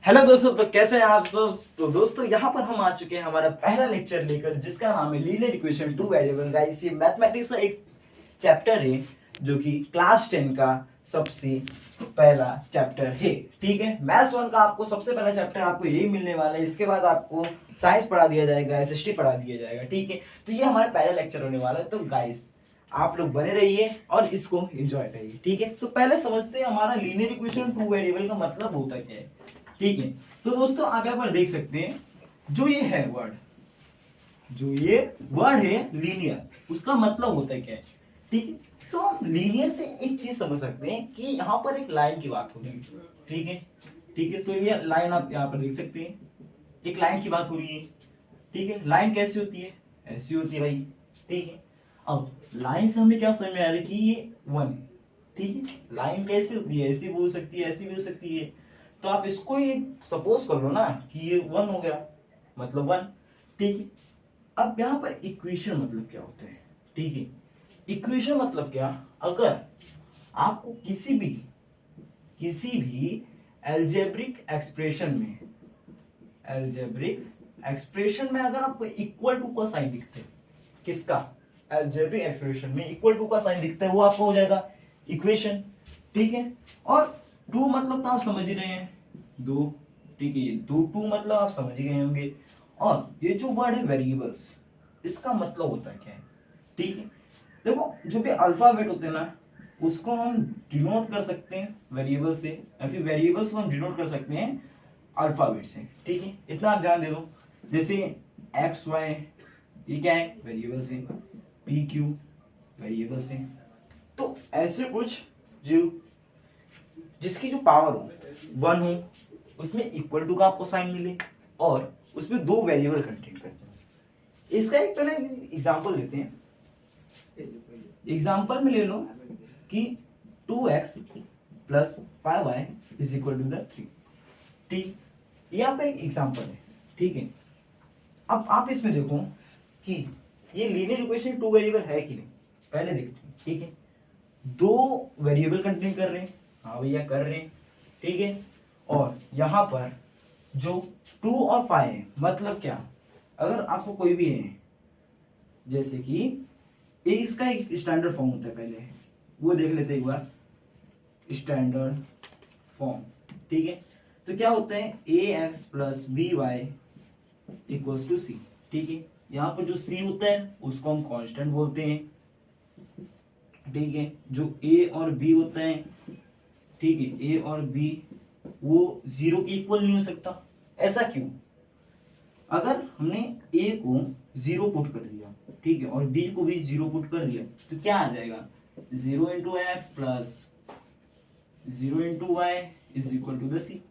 Hello दोस्तों, तो कैसे हैं आप सब। तो दोस्तों यहाँ पर हम आ चुके हैं हमारा पहला लेक्चर लेकर, जिसका नाम है linear equation two variable. Guys, ये मैथमेटिक्स का एक चैप्टर है जो कि क्लास 10 का सबसे पहला चैप्टर है। ठीक है, मैथ्स 1 का आपको सबसे पहला चैप्टर आपको यही मिलने वाला है। इसके बाद आपको साइंस पढ़ा दिया जाएगा, एसएसटी पढ़ा दिया जाएगा। ठीक है, तो ये हमारा पहला लेक्चर होने वाला है। तो गाइस आप लोग बने रहिए और इसको एंजॉय करिए। ठीक है, तो पहले समझते हैं हमारा लीनियर इक्वेशन टू वेरिएबल का मतलब होता क्या है। ठीक है, तो दोस्तों आप यहाँ पर देख सकते हैं जो ये है वर्ड, जो ये वर्ड है लीनियर, उसका मतलब होता है क्या है। ठीक है, सो हम लीनियर से एक चीज समझ सकते हैं कि यहाँ पर एक लाइन की बात हो रही है। ठीक है, ठीक है, तो ये लाइन आप यहाँ पर देख सकते हैं, एक लाइन की बात हो रही है। ठीक है, लाइन कैसी होती है, ऐसी होती है भाई। ठीक है, अब लाइन से हमें क्या समझ में आ रहा है कि ये वन है। ठीक है, लाइन कैसी होती है, ऐसी भी हो सकती है, ऐसी भी हो सकती है। तो आप इसको ही सपोज कर लो ना कि ये वन हो गया, मतलब वन। ठीक है, अब यहाँ पर इक्वेशन मतलब क्या होता है। ठीक है, इक्वेशन मतलब क्या, अगर आपको किसी भी एल्जेब्रिक एक्सप्रेशन में अगर आपको इक्वल टू का साइन दिखते है, किसका, एल्जेब्रिक एक्सप्रेशन में इक्वल टू का साइन दिखता है, वो आपको हो जाएगा इक्वेशन। ठीक है, और टू मतलब तो आप समझ ही रहे हैं, दो। ठीक है, ये टू मतलब आप समझ ही गए होंगे। और ये जो वर्ड है वेरिएबल्स, इसका मतलब होता है क्या है। ठीक है, देखो जो भी अल्फाबेट होते हैं ना, उसको हम डिनोट कर सकते हैं वेरिएबल से, या फिर वेरिएबल्स को हम डिनोट कर सकते हैं अल्फाबेट से। ठीक है, इतना आप ध्यान दे दो। जैसे एक्स वाई, ये क्या है, वेरिएबल्स है। पी क्यू, वेरिएबल्स है। तो ऐसे कुछ जो जिसकी जो पावर हो वन हो, उसमें इक्वल टू का आपको साइन मिले, और उसमें दो वेरिएबल कंटेन करते हैं। इसका एक पहले एग्जांपल लेते हैं। एग्जांपल में ले लो कि 2x plus 5y is equal to the 3। ठीक, ये आपका एक एग्जांपल है। ठीक है, अब आप इसमें देखो कि ये लीनियर इक्वेशन टू वेरिएबल है कि नहीं, पहले देखते हैं। ठीक है, दो वेरिएबल कंटेन कर रहे हैं, हाँ भैया कर रहे हैं। ठीक है, और यहां पर जो 2 और 5 है, मतलब क्या, अगर आपको कोई भी है, जैसे कि इसका एक स्टैंडर्ड फॉर्म होता है, पहले वो देख लेते हैं एक बार, स्टैंडर्ड फॉर्म। ठीक है, तो क्या होता है, ax plus b y equals to c. ठीक है, यहाँ पर जो c होता है उसको हम कांस्टेंट बोलते हैं। ठीक है, जो a और b होता है, ठीक है, a और b वो जीरो के इक्वल नहीं हो सकता। ऐसा क्यों, अगर हमने a को जीरो पुट कर दिया, ठीक है, और b को भी जीरो पुट कर दिया, तो क्या आ जाएगा, 0 into x plus 0 into y is equal to the c.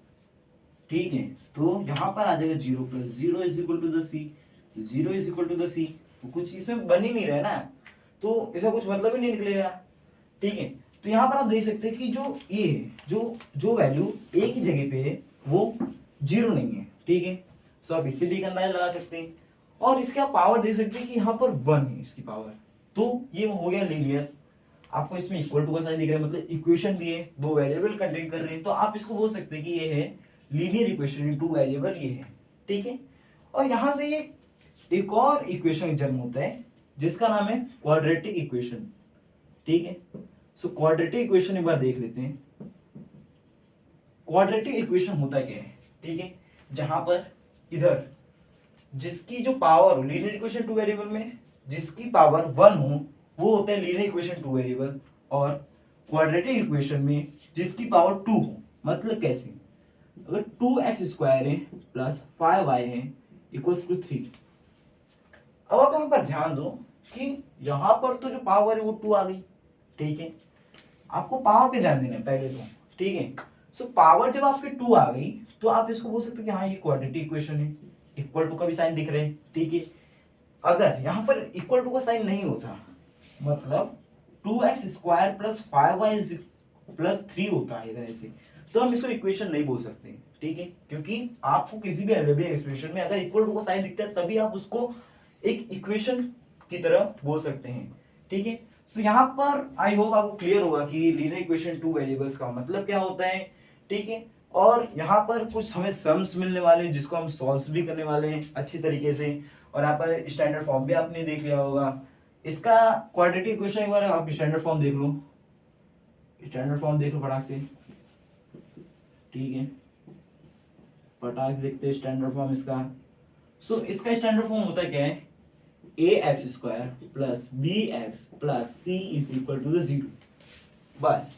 ठीक है, तो यहां पर आ जाएगा 0 plus 0 is equal to the c, 0 is equal to the c. तो कुछ इसमें बन ही नहीं रहा है ना, तो इसका कुछ मतलब ही नहीं निकलेगा। ठीक है, तो यहाँ पर आप देख सकते हैं कि जो ए है, जो वैल्यू ए की जगह पे है वो जीरो नहीं है। ठीक है, तो आप इसीलिए का अंदाजा लगा सकते हैं, और इसके आप पावर देख सकते हैं कि यहाँ पर 1 है इसकी पावर। तो ये हो गया लीनियर। आपको इसमें इक्वल टू का साइन दिख रहा है, मतलब इक्वेशन भी है, दो वेरिएबल कंटेन कर रहे हैं, तो आप इसको बोल सकते हैं कि ये है linear equation in two variable, ये है। ठीक है, और यहां से ये एक और इक्वेशन जन्म होता है जिसका नाम है क्वाड्रेटिक इक्वेशन। ठीक है, सो क्वाड्रेटिक इक्वेशन एक बार देख लेते हैं। क्वाड्रेटिक इक्वेशन होता क्या है। ठीक है, जहां पर इधर जिसकी जो पावर हो लीनियर इक्वेशन टू वेरिएबल में, जिसकी पावर 1 हो, वो होता है लीनियर इक्वेशन टू वेरिएबल, और क्वाड्रेटिक इक्वेशन में जिसकी पावर 2 हो, मतलब कैसे, अगर 2x स्क्वायर है प्लस 5y है इक्वल्स टू 3। अब आप यहाँ पर ध्यान दो कि यहाँ पर तो जो पावर है वो 2 आ गई। ठीक है, आपको पावर पे ध्यान देना है पहले तो। ठीक है, सो पावर जब आपके 2 आ गई, तो आप इसको बोल सकते हैं कि हाँ ये क्वाड्रेटिक इक्वेशन है, इक्वल टू का भी साइन दिख रहे हैं। ठीक है, अगर यहाँ पर इक्वल टू का साइन नहीं होता, मतलब 2x square plus 5y plus 3 होता है इधर ऐसे, तो हम इसको इक्वेशन नहीं बोल सकते। ठीक है, क्योंकि आपको किसी भी अलजेब्रिक एक्सप्रेशन में अगर इक्वल टू का साइन दिखता है, तभी आप उसको एक इक्वेशन की तरह बोल सकते हैं। ठीक है, तो यहाँ पर आई होप आपको क्लियर होगा कि लीनियर इक्वेशन टू वेरिएबल्स का मतलब क्या होता है। ठीक है, और यहाँ पर कुछ हमें सम्स मिलने वाले हैं जिसको हम सॉल्व भी करने वाले हैं अच्छी तरीके से। और यहाँ पर स्टैंडर्ड फॉर्म भी आपने देख लिया होगा। इसका क्वाड्रेटिक इक्वेशन एक बार आप स्टैंडर्ड फॉर्म देख लो, स्टैंडर्ड फॉर्म देख लो फटाक से, ठीक है, फटाक से देखते हैं स्टैंडर्ड फॉर्म इसका। सो इसका स्टैंडर्ड फॉर्म होता क्या है, ax square plus bx plus c is equal to the 0। बस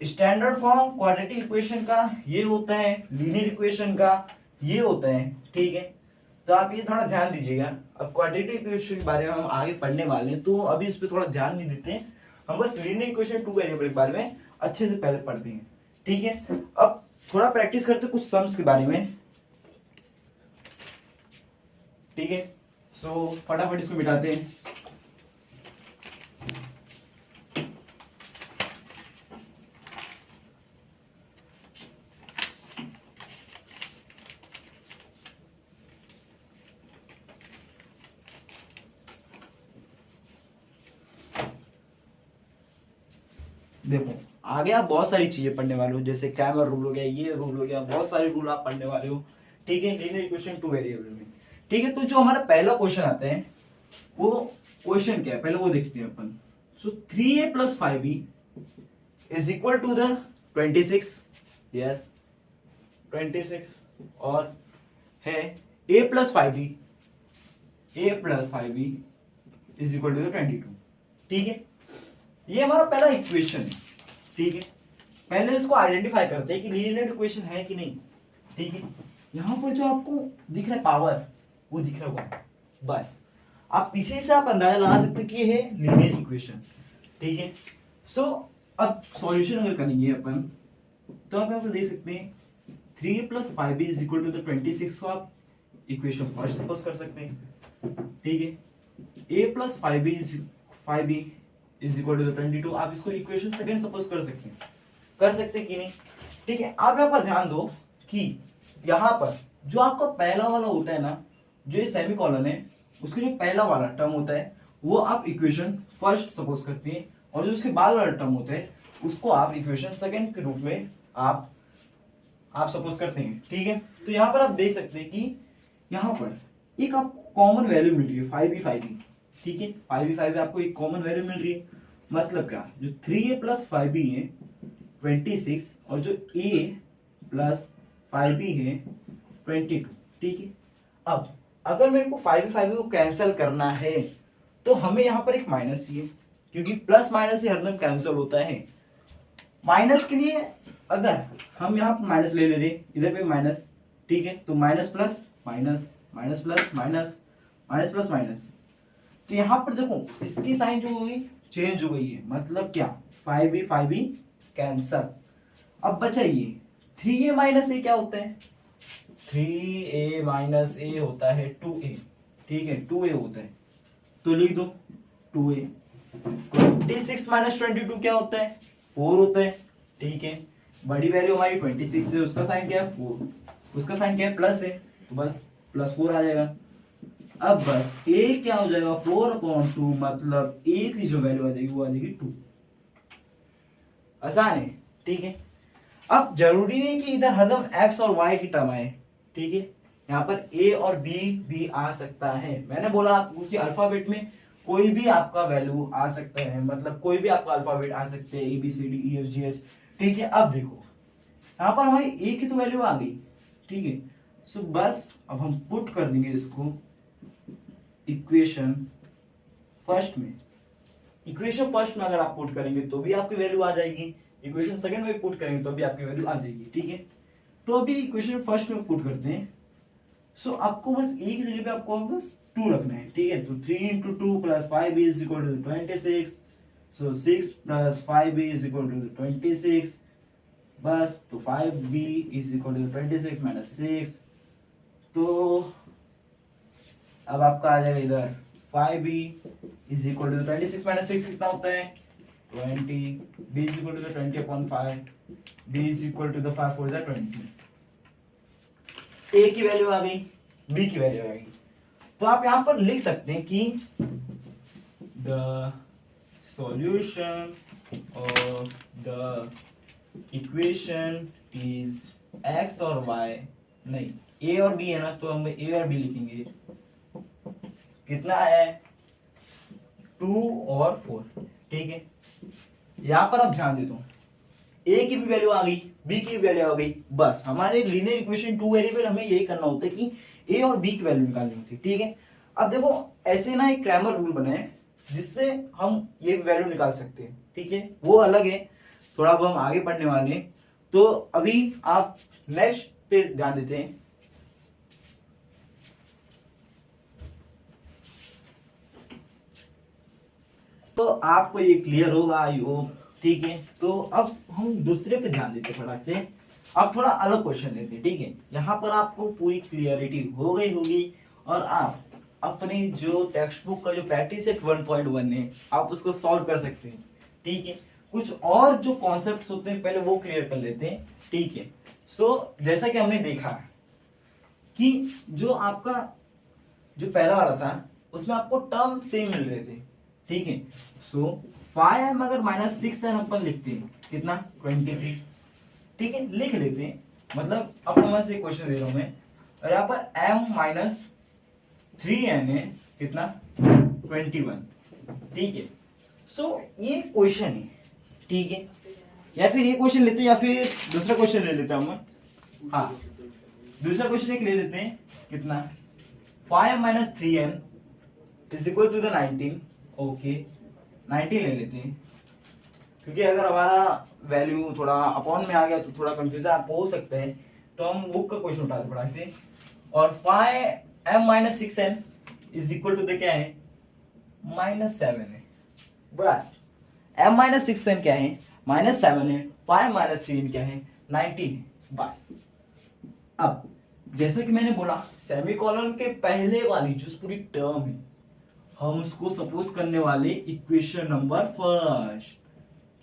स्टैंडर्ड फॉर्म क्वाड्रेटिक इक्वेशन का ये होता है, लीनियर इक्वेशन का ये होता है, ठीक है। तो आप ये थोड़ा ध्यान दीजिएगा। अब क्वाड्रेटिक इक्वेशन के बारे में हम आगे पढ़ने वाले हैं, तो अभी इस पे थोड़ा ध्यान नहीं देते हैं, हम बस लीनियर इक्वेशन टू वेरिएबल के बारे में अच्छे से पहले पढ़ते हैं, ठीक है। अब थोड़ा प्रैक्टिस करते कुछ सम्स के बारे में, ठीक है। सो फटाफट इसको मिटाते हैं। देखो आगे आप बहुत सारी चीजें पढ़ने वाले हो, जैसे क्रैमर रूल हो गया, ये रूल हो गया, बहुत सारे रूल आप पढ़ने वाले हो, ठीक है, लीनियर इक्वेशन टू वेरिएबल में, ठीक है। तो जो हमारा पहला क्वेश्चन आता है वो क्वेश्चन क्या है पहले वो देखते हैं अपन। So 3a plus 5b is equal to the 26, yes 26, और है a plus 5b is equal to the 22, ठीक है। ये हमारा पहला इक्वेशन है, ठीक है। पहले इसको आइडेंटिफाई करते हैं कि लीनियर इक्वेशन है कि नहीं, ठीक है। यहाँ पर जो आपको दिख रहा है पावर वो दिख रहा होगा, बस आप इसी से आप अंदाजा लगा सकते हैं कि ये है लीनियर इक्वेशन, ठीक है। सो अब सॉल्यूशन अगर करेंगे अपन तो आप यहाँ पर देख सकते हैं 3a plus 5b is equal to the 26 को आप इक्वेशन फर्स्ट सपोज कर सकते हैं, ठीक है। a plus 5b is equal to the 22 आप इसको इक्वेशन सेकंड सपोज कर सकते हैं कि नहीं, ठीक है। आप यहाँ पर ध्यान दो कि यहाँ पर जो आपका पहला वाला होता है ना, जो ये सेमीकोलन है उसके जो पहला वाला टर्म होता है वो आप इक्वेशन फर्स्ट सपोज करते हैं, और जो उसके बाद वाला टर्म होता है उसको आप इक्वेशन सेकंड के रूप में आप सपोज करते हैं, ठीक है। तो यहाँ पर आप देख सकते हैं कि यहाँ पर एक आपको कॉमन वैल्यू मिल रही है 5b, ठीक है। 5b आपको एक कॉमन वैल्यू मिल रही है, मतलब क्या, जो 3a प्लस 5b है 26 और जो a प्लस 5b है 22, ठीक है। अब अगर मेरे को 5b को कैंसिल करना है तो हमें यहाँ पर एक माइनस चाहिए, क्योंकि प्लस माइनस ही हरदम कैंसिल होता है। माइनस के लिए अगर हम यहाँ पर माइनस ले रहे इधर पे माइनस, ठीक है, तो minus plus minus, minus plus minus, minus plus minus, तो यहाँ पर देखो इसकी साइन जो हो गई चेंज हो गई है, मतलब क्या 5b कैंसल। अब बचा ये 3a माइनस ए क्या होता है, 3a माइनस ए होता है 2a, ठीक है, 2a होता है, तो लिख दो 2a। 26 माइनस 22 क्या होता है, 4 होता है, ठीक है। बड़ी वैल्यू हमारी 26 है, उसका साइन क्या है 4, उसका साइन क्या है प्लस है, तो बस प्लस 4 आ जाएगा। अब बस a क्या हो जाएगा 4/2, मतलब a की जो वैल्यू आ जाएगी वो आ जाएगी 2। आसान है, ठीक है। अब जरूरी नहीं कि इधर हरदम x और y की टर्म आए, ठीक है, यहाँ पर a और b भी आ सकता है। मैंने बोला आपको कि अल्फाबेट में कोई भी आपका वैल्यू आ सकता है, मतलब कोई भी आपका अल्फाबेट आ सकते हैं, ABCDEFGH, ठीक है। अब देखो यहाँ पर हमारी a की तो वैल्यू आ गई, ठीक है। सो बस अब हम पुट कर देंगे इसको इक्वेशन फर्स्ट में। इक्वेशन फर्स्ट में अगर आप पुट करेंगे तो भी आपकी वैल्यू आ जाएगी, इक्वेशन सेकंड में पुट करेंगे तो भी आपकी वैल्यू आ जाएगी, ठीक है। तो अभी इक्वेशन फर्स्ट में पुट करते हैं। सो आपको बस एक जगह पे आपको बस 2 रखना है, ठीक है। तो 3 into 2 plus 5b is equal to 26, so 6 plus 5b is equal to 26, बस तो 5b is equal to 26 minus 6, तो अब आपका आ जाएगा इधर 5b is equal to 26 minus 6 कितना होता है 20, b is equal to the 20/5, b is equal to the 5 4 is 20। a की वैल्यू आ गई, b की वैल्यू आ गई, तो आप यहां पर लिख सकते हैं कि the solution of the equation is x और वाई, नहीं ए और बी है ना, तो हम ए और बी लिखेंगे। कितना है 2 और 4, ठीक है। यहाँ पर आप ध्यान दे दो, ए की भी वैल्यू आ गई, बी की भी वैल्यू आ गई, बस हमारे लीनियर इक्वेशन 2 वेरिएबल हमें यही करना होता है कि ए और बी की वैल्यू निकालनी होती है, ठीक है। अब देखो ऐसे ना एक क्रैमर रूल बने हैं जिससे हम ये वैल्यू निकाल सकते हैं, ठीक है, वो अलग है, थोड़ा वो हम आगे पढ़ने वाले हैं। तो अभी आप नेक्स्ट पे ध्यान देते हैं। तो आपको ये क्लियर होगा आई होप, ठीक है। तो अब हम दूसरे पे ध्यान देते हैं फटाक से। अब थोड़ा अलग क्वेश्चन लेते हैं, ठीक है। यहाँ पर आपको पूरी क्लियरिटी हो गई होगी और आप अपनी जो टेक्स्ट बुक का जो प्रैक्टिस सेट 1.1 है आप उसको सॉल्व कर सकते हैं, ठीक है। कुछ और जो कॉन्सेप्ट्स होते हैं पहले वो क्लियर कर लेते हैं, ठीक है। सो जैसा कि हमने देखा कि जो आपका जो पहला वाला था उसमें आपको टर्म सेम मिल रहे थे, ठीक है। सो 5m अगर -6n अपन लिखते हैं कितना 23, ठीक है, लिख लेते हैं। मतलब अब मैं से क्वेश्चन दे रहा हूं मैं, और यहाँ पर m -3n है कितना 21, ठीक है। सो ये क्वेश्चन है, ठीक है। या फिर ये क्वेश्चन लेते हैं या फिर दूसरा क्वेश्चन ले लेते हैं हम। हाँ, दूसरा क्वेश्चन एक ले लेते हैं कितना 5m -3n is equal to the 19, okay 19 ले लेते हैं, क्योंकि अगर हमारा वैल्यू थोड़ा अपॉन में आ गया तो थोड़ा कंफ्यूजन आपको हो सकता है, तो हम बुक का क्वेश्चन उठाते थोड़ा से। और 5m -6n is equal to the क्या है -7 है, बस m -6n क्या है -7 है, 5 -3n क्या है 19 है, बस। अब जैसे कि मैंने बोला सेमीकोलन के पहले वाली जो पूरी टर्म है हम उसको सपोज करने वाले इक्वेशन नंबर फर्स्ट।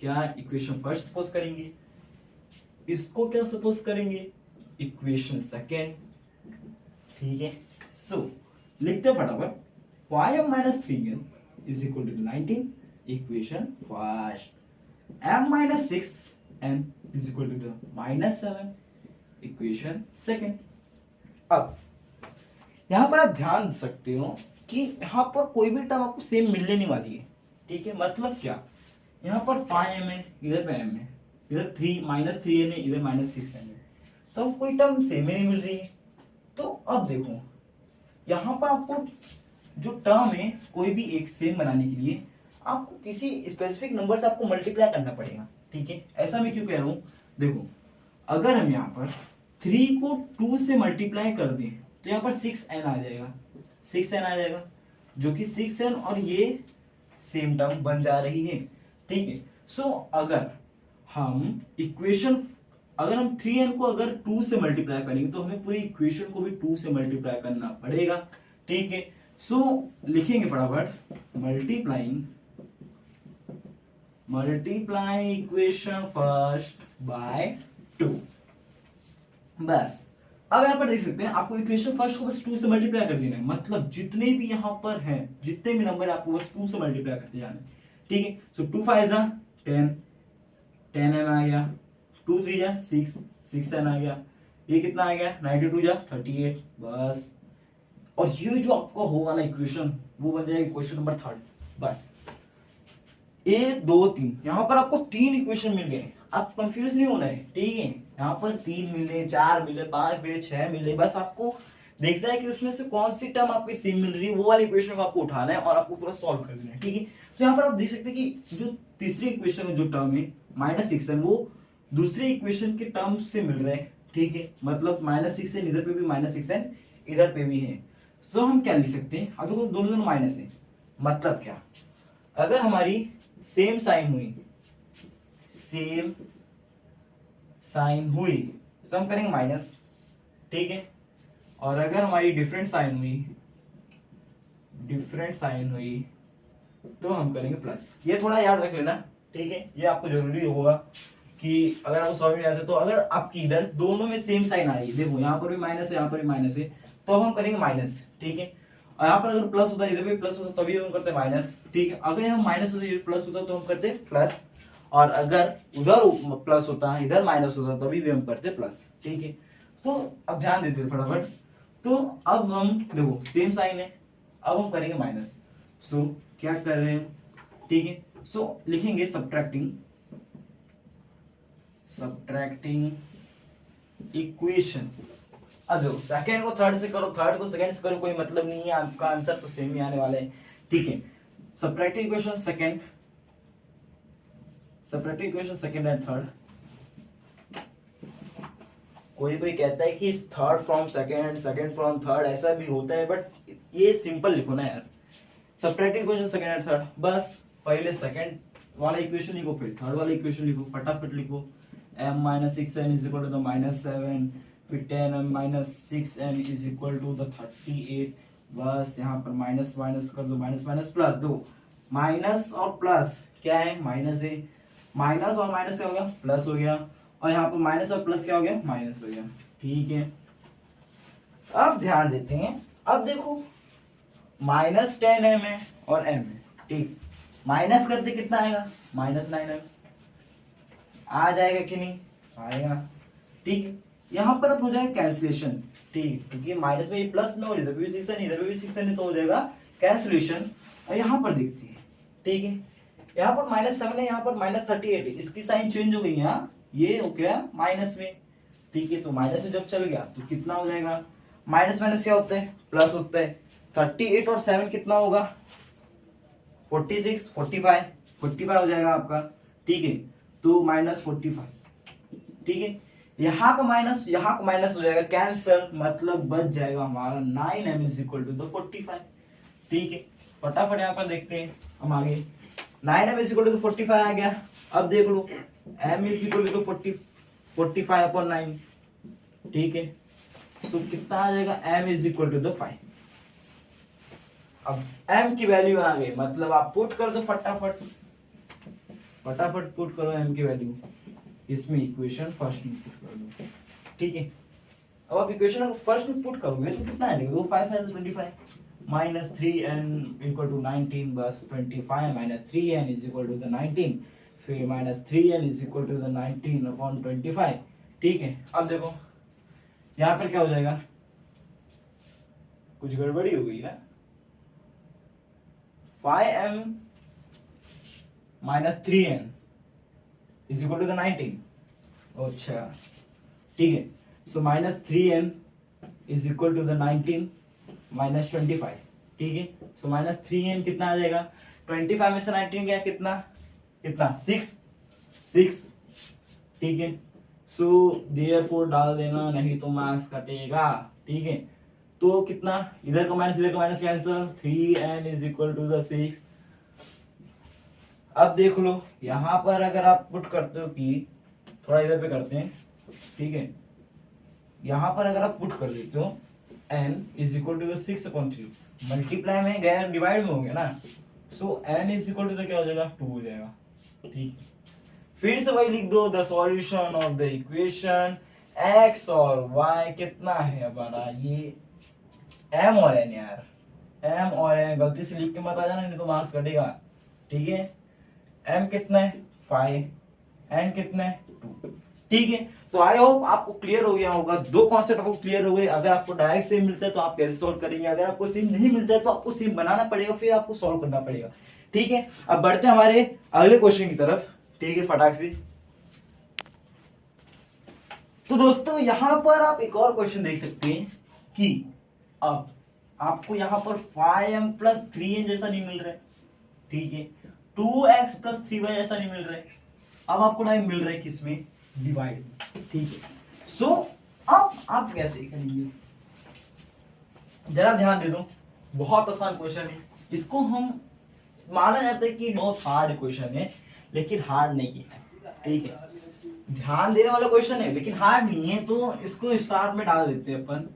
क्या इक्वेशन फर्स्ट सपोज करेंगे, इसको क्या सपोज करेंगे इक्वेशन सेकेंड, ठीक है। सो लिखते फटाफट 5m -3n is equal to 19 equation first, m -6n is equal to the -7 equation second. अब यहां पर आप ध्यान दे सकते हो कि यहाँ पर कोई भी टर्म आपको सेम मिलने नहीं वाली है, ठीक है। मतलब क्या, यहाँ पर 5m है, इधर पे m है, इधर 3 है, इधर -6n है, तो कोई टर्म सेम ही नहीं मिल रही है। तो अब देखो यहाँ पर आपको जो टर्म है कोई भी एक सेम बनाने के लिए आपको किसी स्पेसिफिक नंबर से आपको मल्टीप्लाई करना पड़ेगा, ठीक है। ऐसा मैं क्यों कह रहा हूँ, देखो अगर हम यहाँ पर 3 को 2 से मल्टीप्लाई कर दें तो यहाँ पर 6n आ जाएगा, 6n आ जाएगा, जो कि 6n और ये सेम टर्म बन जा रही है, ठीक है। सो अगर हम 3n को अगर 2 से मल्टीप्लाई करेंगे तो हमें पूरी इक्वेशन को भी 2 से मल्टीप्लाई करना पड़ेगा, ठीक है। सो लिखेंगे फटाफट मल्टीप्लाई इक्वेशन फर्स्ट बाय 2, बस। अब यहाँ पर देख सकते हैं आपको इक्वेशन फर्स्ट को बस 2 से मल्टीप्लाई कर देना है, मतलब जितने भी यहाँ पर हैं जितने भी नंबर आपको बस 2 से मल्टीप्लाई करते जाना है, ठीक है। सो 2 5 जा 10m आ गया, 2 3 जा 6n आ गया, ये कितना आ गया 92 जा 38, बस। और ये जो आपका होगा ना इक्वेशन वो बन जाएगा इक्वेशन नंबर 3, बस। 1 2 3 यहाँ पर आपको 3 इक्वेशन मिल गए, आप कंफ्यूज नहीं होना है, ठीक है। यहाँ पर 3 मिले, 4 मिले, 5 मिले, 6 मिले, बस आपको देखना है कि उसमें से कौन सी टर्म आपकी सेम मिल रही है, वो वाली इक्वेशन को आपको उठाना है और आपको पूरा सॉल्व कर देना है, ठीक है। तो यहाँ पर आप देख सकते हैं कि जो तीसरी इक्वेशन में जो टर्म है -6n वो दूसरे इक्वेशन के टर्म से मिल रहे हैं, ठीक है। मतलब -6n इधर पे भी -6n इधर पे भी है, तो हम क्या लिख सकते हैं, अब देखो दोनों माइनस है, मतलब क्या, अगर हमारी सेम साइन हुई तो हम करेंगे माइनस, ठीक है। और अगर हमारी डिफरेंट साइन हुई तो हम करेंगे प्लस। ये थोड़ा याद रख लेना, ठीक है, ये आपको जरूरी होगा कि अगर आपको समझ में आते तो अगर आपकी इधर दोनों में सेम साइन आ रही है, देखो यहाँ पर भी माइनस है यहाँ पर भी माइनस है, तो हम करेंगे माइनस, ठीक है। और यहाँ पर अगर प्लस होता है इधर भी प्लस होता तभी हम करते माइनस, ठीक है। अगर यहाँ माइनस होता है प्लस होता तो हम करते प्लस, और अगर उधर प्लस होता है इधर माइनस होता तभी भी हम करते प्लस, ठीक है। तो अब ध्यान देते हैं फटाफट। तो अब हम देखो सेम साइन है, अब हम करेंगे माइनस। सो क्या कर रहे हैं, ठीक है। सो लिखेंगे सब्ट्रैक्टिंग इक्वेशन। अब देखो सेकंड को थर्ड से करो, थर्ड को सेकंड से करो, कोई मतलब नहीं है, आपका आंसर तो सेम ही आने वाला है, ठीक है। Subtracting equation second and third. कोई कहता है कि third from second, second from third, ऐसा भी होता है, बट ये सिंपल लिखो ना यार। Subtracting equation second and third, बस पहले सेकंड वाला इक्वेशन लिखो, फिर थर्ड वाला इक्वेशन लिखो, फटाफट लिखो। m - 6n is equal to the -7, फिर 10m - 6n is equal to the 38। बस यहाँ पर माइनस माइनस कर दो, माइनस माइनस प्लस दो, माइनस और प्लस क्या है, माइनस है, माइनस और माइनस क्या हो गया, प्लस हो गया, और यहाँ पर माइनस और प्लस क्या हो गया, माइनस हो गया, ठीक है। अब ध्यान देते हैं, अब देखो -10m है और m है, ठीक। माइनस करते कितना आएगा, -9m आ जाएगा कि नहीं, आएगा, ठीक है। यहाँ पर अब हो जाएगा कैंसिलेशन, ठीक, क्योंकि माइनस में ये प्लस में, और इधर भी 6 है, इधर भी 6 है, तो हो जाएगा कैंसिलेशन। और यहाँ पर देखते हैं, ठीक है, यहाँ पर -7 है, यहाँ पर -38 है, इसकी साइन चेंज हो गई है, ये हो गया माइनस में, ठीक है। तो माइनस में जब चल गया तो कितना हो जाएगा, माइनस माइनस क्या होता है, प्लस होता है। 38 और 7 कितना होगा, 46, 45 हो जाएगा आपका, ठीक है। तो -45, ठीक है। यहाँ का माइनस हो जाएगा, कैंसल, मतलब बच जाएगा हमारा 9m = 45, ठीक है। फटाफट यहाँ पर देखते हैं हम आगे, 9m = 45 आ गया। अब देख लो m = 45/9, ठीक है। तो कितना आ जाएगा, m = 5। अब m की वैल्यू आ गई, मतलब आप पुट कर दो, फटाफट पुट करो m की वैल्यू इसमें, इक्वेशन फर्स्ट में पुट कर दो, ठीक है। अब आप इक्वेशन फर्स्ट में पुट करोगे तो कितना आएगा, 5 - 25 -3n = 19, बस 25 - 3n = 19, फिर -3n = 19/25, ठीक है। अब देखो यहाँ पर क्या हो जाएगा, कुछ गड़बड़ी हो गई ना, 5m - 3n = 19, अच्छा, ठीक है। सो -3n = 19 - 25, ठीक है। सो -3n कितना आ जाएगा, 25 में से 19 गया, कितना 6, ठीक है। सो देयरफॉर डाल देना, नहीं तो मार्क्स कटेगा, ठीक है। तो कितना, इधर का माइनस कैंसिल, 3n = 6। अब देख लो यहाँ पर अगर आप पुट करते हो कि, थोड़ा इधर पे करते हैं, ठीक है। यहाँ पर अगर आप पुट कर देते हो n = 6/3, मल्टीप्लाई में गया, डिवाइड में हो गया ना, सो n = क्या हो जाएगा, 2 हो जाएगा, ठीक। फिर से वही लिख दो, the solution of the equation x और y कितना है हमारा, ये m और n यार, m और n गलती से लिख के मत आ जाना, नहीं तो मार्क्स कटेगा, ठीक है। m कितना है 5, n कितना है 2, ठीक है। तो आई होप आपको क्लियर हो गया होगा, दो कॉन्सेप्ट आपको क्लियर हो गए। अगर आपको डायरेक्ट सेम मिलता है तो आप कैसे सॉल्व करेंगे, अगर आपको सेम नहीं मिलता है तो आपको सेम बनाना पड़ेगा, फिर आपको सॉल्व करना पड़ेगा, ठीक है। अब बढ़ते हैं हमारे अगले क्वेश्चन की तरफ, ठीक है, फटाक से। तो दोस्तों यहाँ पर आप एक और क्वेश्चन देख सकते हैं कि अब आपको यहाँ पर 5m + 3n जैसा नहीं मिल रहा है, ठीक है, 2x + 3y ऐसा नहीं मिल रहा है, अब आपको टाइम मिल रहा है किसमें, डिवाइड, ठीक है। सो अब आप कैसे करेंगे, जरा ध्यान दे दो, बहुत आसान क्वेश्चन है, इसको हम माना जाता है कि बहुत हार्ड क्वेश्चन है, लेकिन हार्ड नहीं है, ठीक है। ध्यान देने वाला क्वेश्चन है लेकिन हार्ड नहीं है, तो इसको स्टार्ट में डाल देते हैं अपन,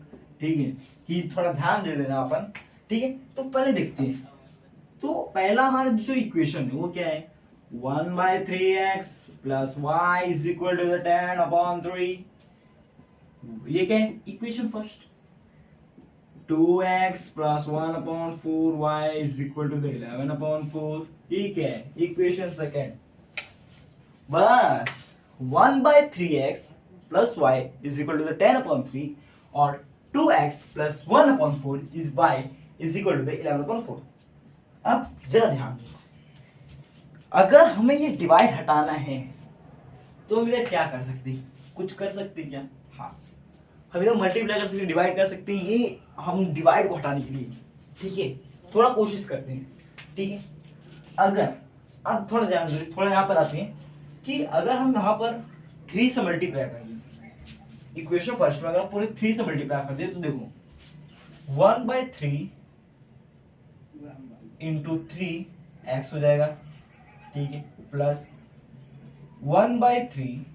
ठीक है, कि थोड़ा ध्यान दे देना अपन, ठीक है। तो पहले देखते हैं, तो पहला हमारा जो इक्वेशन है वो क्या है, 1/3x + y = 10/3, ये क्या है, इक्वेशन फर्स्ट। 2x + 1/4y = 11/4, ठीक है, इक्वेशन सेकंड। बस 1/3x plus y is equal to the 10/3 और 2x plus 1/4 is y is equal to the 11/4। अब जरा ध्यान दो, अगर हमें ये डिवाइड हटाना है तो हम इधर क्या कर सकते हैं, कुछ कर सकते हैं क्या? हाँ, हम इधर मल्टीप्लाई कर सकते हैं, डिवाइड कर सकते हैं, ये हम डिवाइड को हटाने के लिए, ठीक है, थोड़ा कोशिश करते हैं, ठीक है। अगर अब थोड़ा ध्यान दो, थोड़ा यहाँ पर आते हैं कि अगर हम यहाँ पर 3 से मल्टीप्लाई करेंगे इक्वेशन फर्स्ट में, अगर आप पूरे 3 से मल्टीप्लाई कर दिए तो देखो 1/3 इंटू 3x हो जाएगा, ठीक है, प्लस 1/3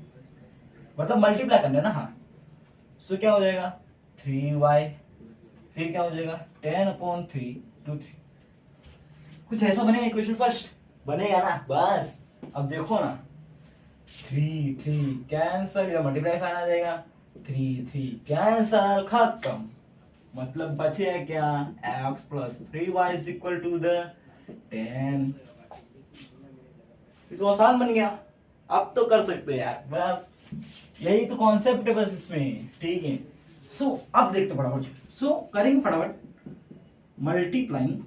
मतलब मल्टीप्लाई करना है ना, हाँ, सो क्या हो जाएगा 3y, फिर क्या हो जाएगा 10/3 to 3। कुछ ऐसा बनेगा इक्वेशन फर्स्ट, बनेगा ना? बस अब देखो ना, 3 कैंसल, या मल्टीप्लाई साइन आ जाएगा, 3 कैंसल, खत्म। मतलब बचे क्या, x plus 3y is equal to the 10। ये तो आसान बन गया, अब तो कर सकते हैं यार, बस यही तो कॉन्सेप्ट है बस इसमें, ठीक है। सो अब देखते फटाफट, सो करेंगे फटाफट multiplying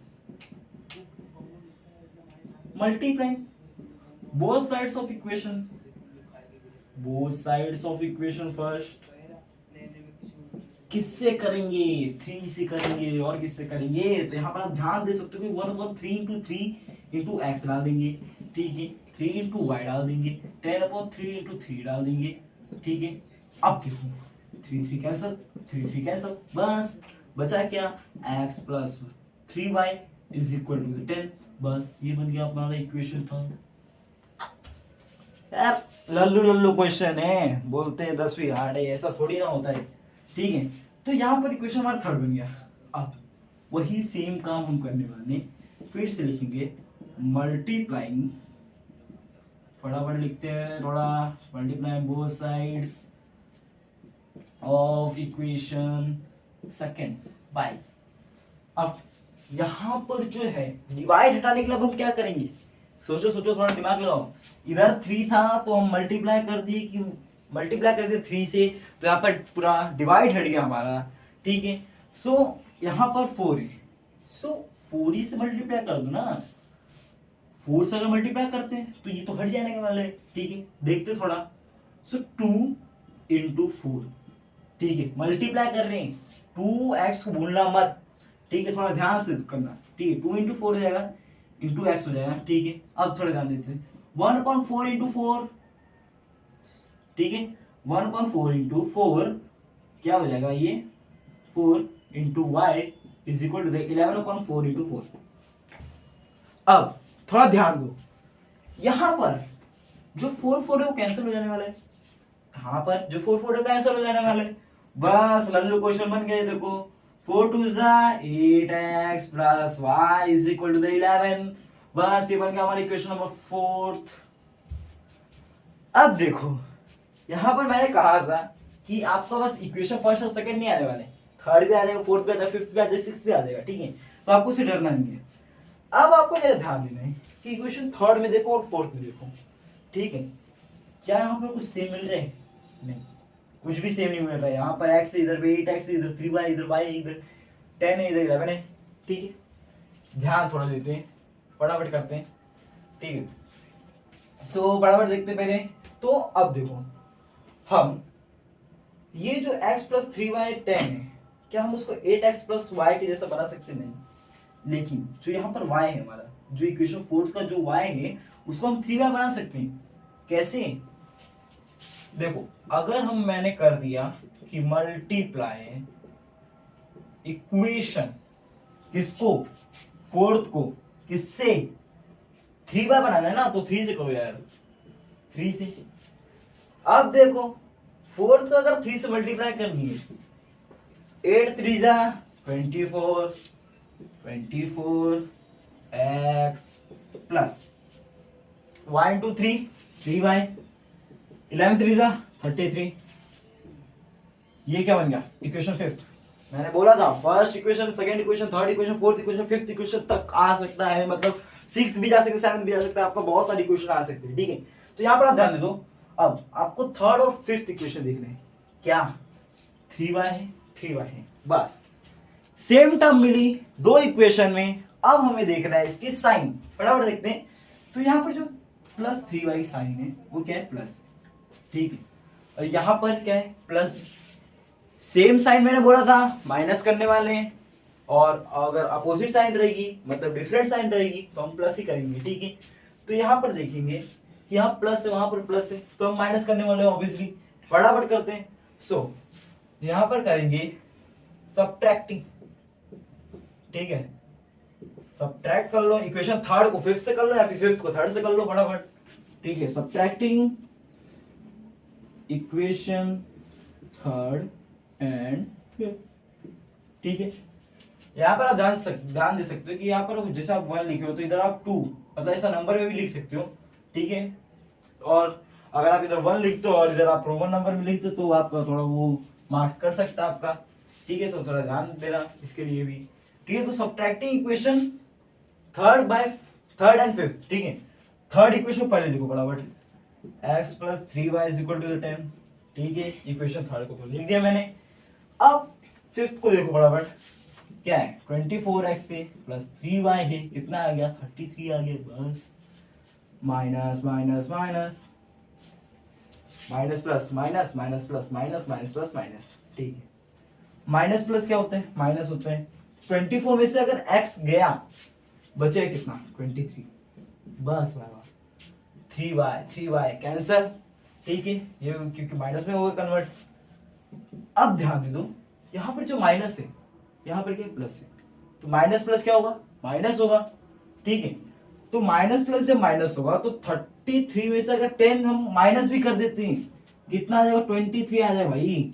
both sides of equation first. किससे करेंगे, 3 से करेंगे, और किससे करेंगे? तो यहाँ पर आप ध्यान दे सकते हो कि 1/3 इंटू 3 इंटू एक्स डाल देंगे, ठीक है, 3 इंटू वाई डाल देंगे, 10/3 इंटू 3 डाल देंगे, ठीक है। अब देखो 3 कैंसल, बस बचा क्या, x plus 3y is equal to 10। बस ये बन गया अपना इक्वेशन था यार। लल्लू क्वेश्चन है, बोलते हैं 10वीं हार्ड है, ऐसा थोड़ी ना होता है, ठीक है। तो यहाँ पर इक्वेशन हमारा थर्ड बन गया। अब वही सेम काम हम करने वाले, फिर से लिखेंगे मल्टीप्लाइंग, फटाफट लिखते हैं थोड़ा, multiplying both sides of equation second by. अब यहां पर जो है डिवाइड हटाने के लिए अब हम क्या करेंगे, सोचो थोड़ा दिमाग लगाओ। इधर 3 था तो हम मल्टीप्लाई कर दिए 3 से, तो यहाँ पर पूरा डिवाइड हट गया हमारा, ठीक है। सो यहाँ पर 4 है, सो 4 ही से मल्टीप्लाई कर दो ना, 4 से अगर मल्टीप्लाई करते हैं तो ये तो हट जाने वाला है, ठीक है। देखते थोड़ा, सो 2 इंटू 4, ठीक है, मल्टीप्लाई कर रहे हैं, 2x को भूलना मत, ठीक है, थोड़ा ध्यान से करना, ठीक है। 2 इंटू 4 हो जाएगा, इंटू एक्स हो जाएगा, ठीक है। अब थोड़ा ध्यान देते हैं, 1/4 इंटू 4, ठीक है, 1/4 इंटू 4 क्या हो जाएगा, ये 4 into y is equal to 11/4 into 4। अब थोड़ा ध्यान दो, यहां पर जो 4 है वो कैंसिल हो जाने वाला है, यहाँ पर जो 4 है कैंसिल हो जाने वाला है, बस लल्लू क्वेश्चन बन गए। देखो 4 2 8x plus y is equal to 11, बस ये बन गया हमारा इक्वेशन नंबर 4। अब देखो यहां पर मैंने कहा था कि आपका बस इक्वेशन फर्स्ट और सेकंड नहीं आने वाले, थर्ड भी आ जाएगा, फोर्थ भी आ जाएगा, फिफ्थ भी आ जाएगा, सिक्स्थ भी आ जाएगा, ठीक है। तो आपको उससे डरना नहीं है। अब आपको जरा ध्यान देना है कि इक्वेशन थर्ड में देखो और फोर्थ में देखो, ठीक है, क्या यहाँ पर कुछ सेम मिल रहा है? नहीं, कुछ भी सेम नहीं मिल रहा है। यहाँ पर x इधर पे 8x, इधर 3y, इधर y, इधर 10 है, इधर 11 है, ठीक है। ध्यान थोड़ा देते हैं, फटाफट करते हैं, ठीक है। सो फटाफट देखते पहले। तो अब देखो हम ये जो x प्लस 3y 10 है, क्या हम उसको 8x प्लस y के जैसा बना सकते? नहीं, लेकिन जो यहाँ पर y है हमारा, जो इक्वेशन फोर्थ का जो y है उसको हम 3y बना सकते हैं। कैसे? देखो अगर मैंने कर दिया कि मल्टीप्लाई इक्वेशन किसको, फोर्थ को, किससे? 3y बनाना है ना, तो 3 से करो यार, 3 से। अब देखो फोर्थ को अगर 3 से मल्टीप्लाई कर दिए, 8 3 जा 24 x plus y into 3y, 11 3 जा 33। ये क्या बन गया? Equation fifth. मैंने बोला था first equation, second equation, third equation, fourth equation, fifth equation तक आ सकता है, मतलब सिक्स्थ भी जा सकते, सेवंथ भी जा सकता है, आपका बहुत सारी इक्वेशन आ सकते हैं, ठीक है। तो यहाँ पर आप ध्यान दे दो, अब आपको थर्ड और फिफ्थ इक्वेशन देखना है, क्या 3y है, 3y है, बस सेम टर्म मिली दो इक्वेशन में। अब हमें देखना है इसकी साइन, फटाफट देखते हैं। तो यहाँ पर जो प्लस 3y साइन है वो क्या है, प्लस, ठीक है। और यहाँ पर क्या है, प्लस। सेम साइन मैंने बोला था माइनस करने वाले हैं, और अगर अपोजिट साइन रहेगी मतलब डिफरेंट साइन रहेगी तो हम प्लस ही करेंगे, ठीक है। तो यहाँ पर देखेंगे कि यहाँ प्लस है वहां पर प्लस है, तो हम माइनस करने वाले हैं ऑब्वियसली, फटाफट करते हैं। सो यहाँ पर करेंगे सब्ट्रैक्टिंग, ठीक है। सब्ट्रैक्ट कर लो, इक्वेशन थर्ड को फिफ्थ से कर लो या फिर फिफ्थ को थर्ड से कर लो फटाफट, ठीक है। Subtracting equation third and fifth, ठीक है। यहाँ पर आप ध्यान दे सकते हो कि यहाँ पर जैसे आप 1 लिखे हो तो इधर आप 2 मतलब ऐसा नंबर में भी लिख सकते हो, ठीक है। और अगर आप इधर 1 लिखते हो और इधर आप रोमन नंबर में लिखते हो तो आप थोड़ा वो मार्क्स कर सकता है आपका, ठीक है। तो थोड़ा ध्यान देना इसके लिए भी, ठीक है। तो subtracting equation third and fifth, ठीक है। थर्ड इक्वेशन पहले लिखो फटाफट, x plus 3y is equal to 10, ठीक है। इक्वेशन थर्ड को तो लिख दिया मैंने। अब फिफ्थ को देखो फटाफट, क्या है 24x है प्लस 3y है, कितना आ गया 33 आ गया, बस minus minus minus minus plus minus minus plus minus minus plus minus, ठीक है। माइनस प्लस क्या होता है, माइनस होता है। 24 में से अगर x गया बचे कितना 23, बस बाबा 3y कैंसल, ठीक है। ये क्योंकि माइनस में हो गया कन्वर्ट। अब ध्यान दे दो यहाँ पर जो माइनस है यहाँ पर क्या प्लस है, तो माइनस प्लस क्या होगा, माइनस होगा, ठीक है। तो माइनस प्लस जब माइनस होगा तो 33 में से अगर 10 हम माइनस भी कर देते हैं कितना आ जाएगा 23 आ जाएगा भाई,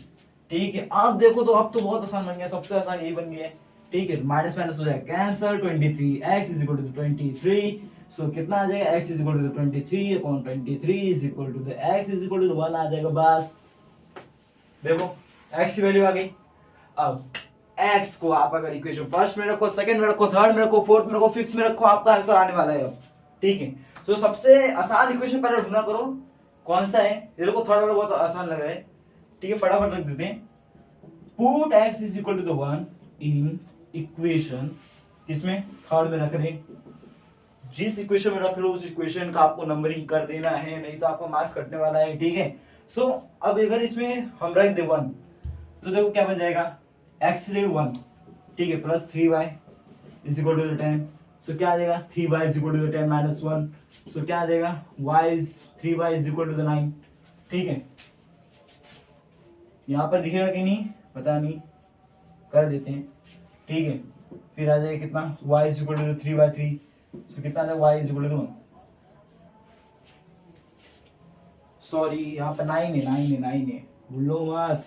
ठीक है। अब देखो तो अब तो बहुत आसान बन गया, सबसे आसान यही बन गया है, ठीक है। माइनस माइनस हो जाएगा cancel, 23 x is equal to 23, so कितना आ जाएगा x is equal to 23 upon 23 is equal to x is equal to 1 आ जाएगा, बस देखो x की वैल्यू आ गई। अब x को आप अगर इक्वेशन फर्स्ट में रखो, सेकंड में रखो, थर्ड में रखो, फोर्थ में रखो, फिफ्थ में रखो, आपका आंसर आने वाला है अब, ठीक है। तो सबसे आसान इक्वेशन पहले ढूंढना करो कौन सा है, ये को थर्ड वाला बहुत आसान लग रहा है, ठीक है। फटाफट रख देते हैं, put x is equal to 1 in equation, किसमें थर्ड में रख रहे हैं, जिस इक्वेशन में रख लो उस इक्वेशन का आपको नंबरिंग कर देना है, नहीं तो आपको मार्क्स कटने वाला है, ठीक है। सो अब अगर इसमें हम रख दे 1 तो देखो क्या बन जाएगा, x रेड 1, ठीक है, plus 3y is equal to 10, so क्या आ जाएगा 3y is equal to 10 minus 1, so क्या आ जाएगा 3y इज इक्वल टू 9, ठीक है। यहाँ पर दिखेगा कि नहीं पता नहीं, कर देते हैं, ठीक है। फिर आ जाएगा कितना y is equal to 3/3, so कितना आ जाएगा y is equal to 1, sorry यहाँ पर 9 है भूलो मत,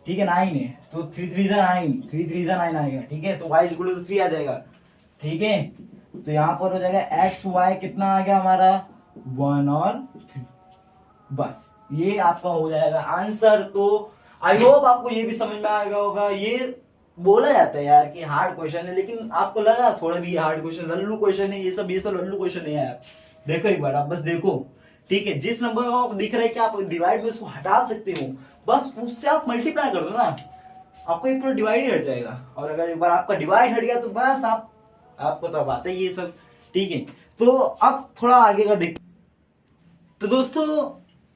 ठीक है 9 है, तो 3 9 आएगा, ठीक है। तो y इज इक्वल टू 3 आ जाएगा, ठीक है। तो यहाँ पर हो जाएगा x y कितना आ गया हमारा 1 और 3, बस ये आपका हो जाएगा आंसर। तो आई होप आपको ये भी समझ में आ गया होगा। ये बोला जाता है यार कि हार्ड क्वेश्चन है, लेकिन आपको लगा थोड़ा भी हार्ड क्वेश्चन, लल्लू क्वेश्चन है ये सब लल्लू क्वेश्चन नहीं है यार। देखो एक बार आप बस देखो, ठीक है। जिस नंबर को आप दिख रहा है कि आप डिवाइड में उसको हटा सकते हो, बस उससे आप मल्टीप्लाई कर दो ना, आपको एक पूरा डिवाइड ही हट जाएगा। और अगर एक बार आपका डिवाइड हट गया तो बस आपको तो बात है ये सब, ठीक है। तो अब थोड़ा आगे का देख, तो दोस्तों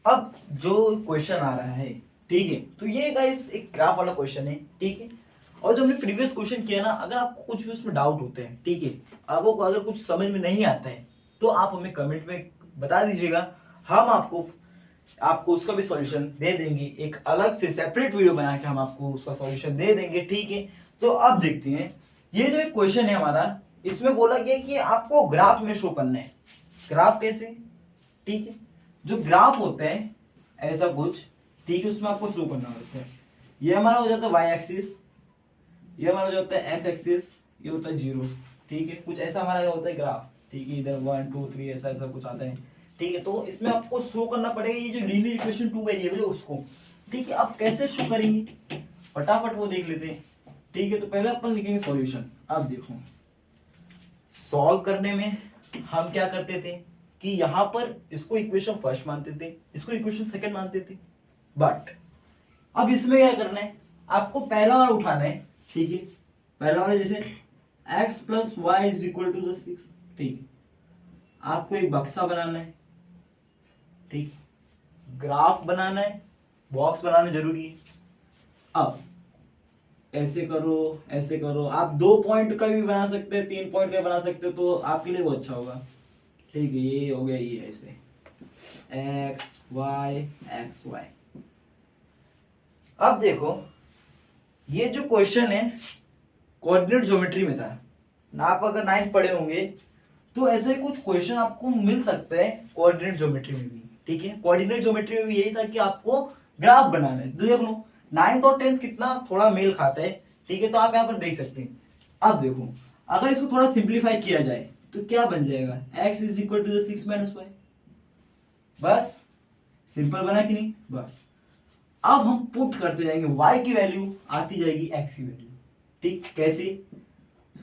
अब जो क्वेश्चन आ रहा है, ठीक है, तो ये गाइस एक ग्राफ वाला क्वेश्चन है, ठीक है। और जो हमने प्रीवियस क्वेश्चन किया ना, अगर आपको कुछ भी उसमें डाउट होते हैं, ठीक है, आपको अगर कुछ समझ में नहीं आता है तो आप हमें कमेंट में बता दीजिएगा, हम आपको उसका भी सॉल्यूशन दे देंगे, एक अलग से सेपरेट वीडियो बना के हम आपको उसका सॉल्यूशन दे देंगे, ठीक है। तो अब देखते हैं, ये जो एक क्वेश्चन है हमारा, इसमें बोला गया कि आपको ग्राफ में शो करना है। ग्राफ कैसे, ठीक है, जो ग्राफ होते हैं ऐसा कुछ, ठीक है, उसमें आपको शो करना होता है। ये हमारा हो जाता है वाई एक्सिस, ये हमारा जो होता है एक्स एक्सिस, ये होता है 0, ठीक है, कुछ ऐसा हमारा होता है ग्राफ, ठीक है, इधर 1 2 3 ऐसा ऐसा कुछ आता है, ठीक है। तो इसमें आपको शो करना पड़ेगा ये जो लीनियर इक्वेशन 2 वेरिएबल है उसको, ठीक है। आप कैसे शो करेंगे फटाफट वो देख लेते हैं, ठीक है। तो पहले अपन लिखेंगे सॉल्यूशन। अब देखो सॉल्व करने में हम क्या करते थे, कि यहाँ पर इसको इक्वेशन फर्स्ट मानते थे, इसको इक्वेशन सेकंड मानते थे, बट अब इसमें क्या करना है, आपको पहला वाला उठाना है, ठीक है। पहला वाला जैसे x plus y is equal to 6, ठीक है। आपको एक बक्सा बनाना है, ठीक, ग्राफ बनाना है, बॉक्स बनाना जरूरी है। अब ऐसे करो, आप 2 पॉइंट का भी बना सकते हैं, 3 पॉइंट का बना सकते हो, तो आपके लिए वो अच्छा होगा, ठीक है। ये हो गया, ये ऐसे x y। अब देखो ये जो क्वेश्चन है कोऑर्डिनेट ज्योमेट्री में था ना, आप अगर 9th पढ़े होंगे तो ऐसे कुछ क्वेश्चन आपको मिल सकते हैं कोऑर्डिनेट ज्योमेट्री में भी, ठीक है। कोऑर्डिनेट ज्योमेट्री में भी यही था कि आपको ग्राफ बनाना है। तो देख लो 9th और 10th कितना थोड़ा मेल खाता है, ठीक है। तो आप यहाँ पर देख सकते हैं। अब देखो अगर इसको थोड़ा सिंप्लीफाई किया जाए तो क्या बन जाएगा, x is equal to 6 minus y. बस सिंपल बना कि नहीं, बस। अब हम पुट करते जाएंगे, y की वैल्यू आती जाएगी x की वैल्यू, ठीक। कैसे,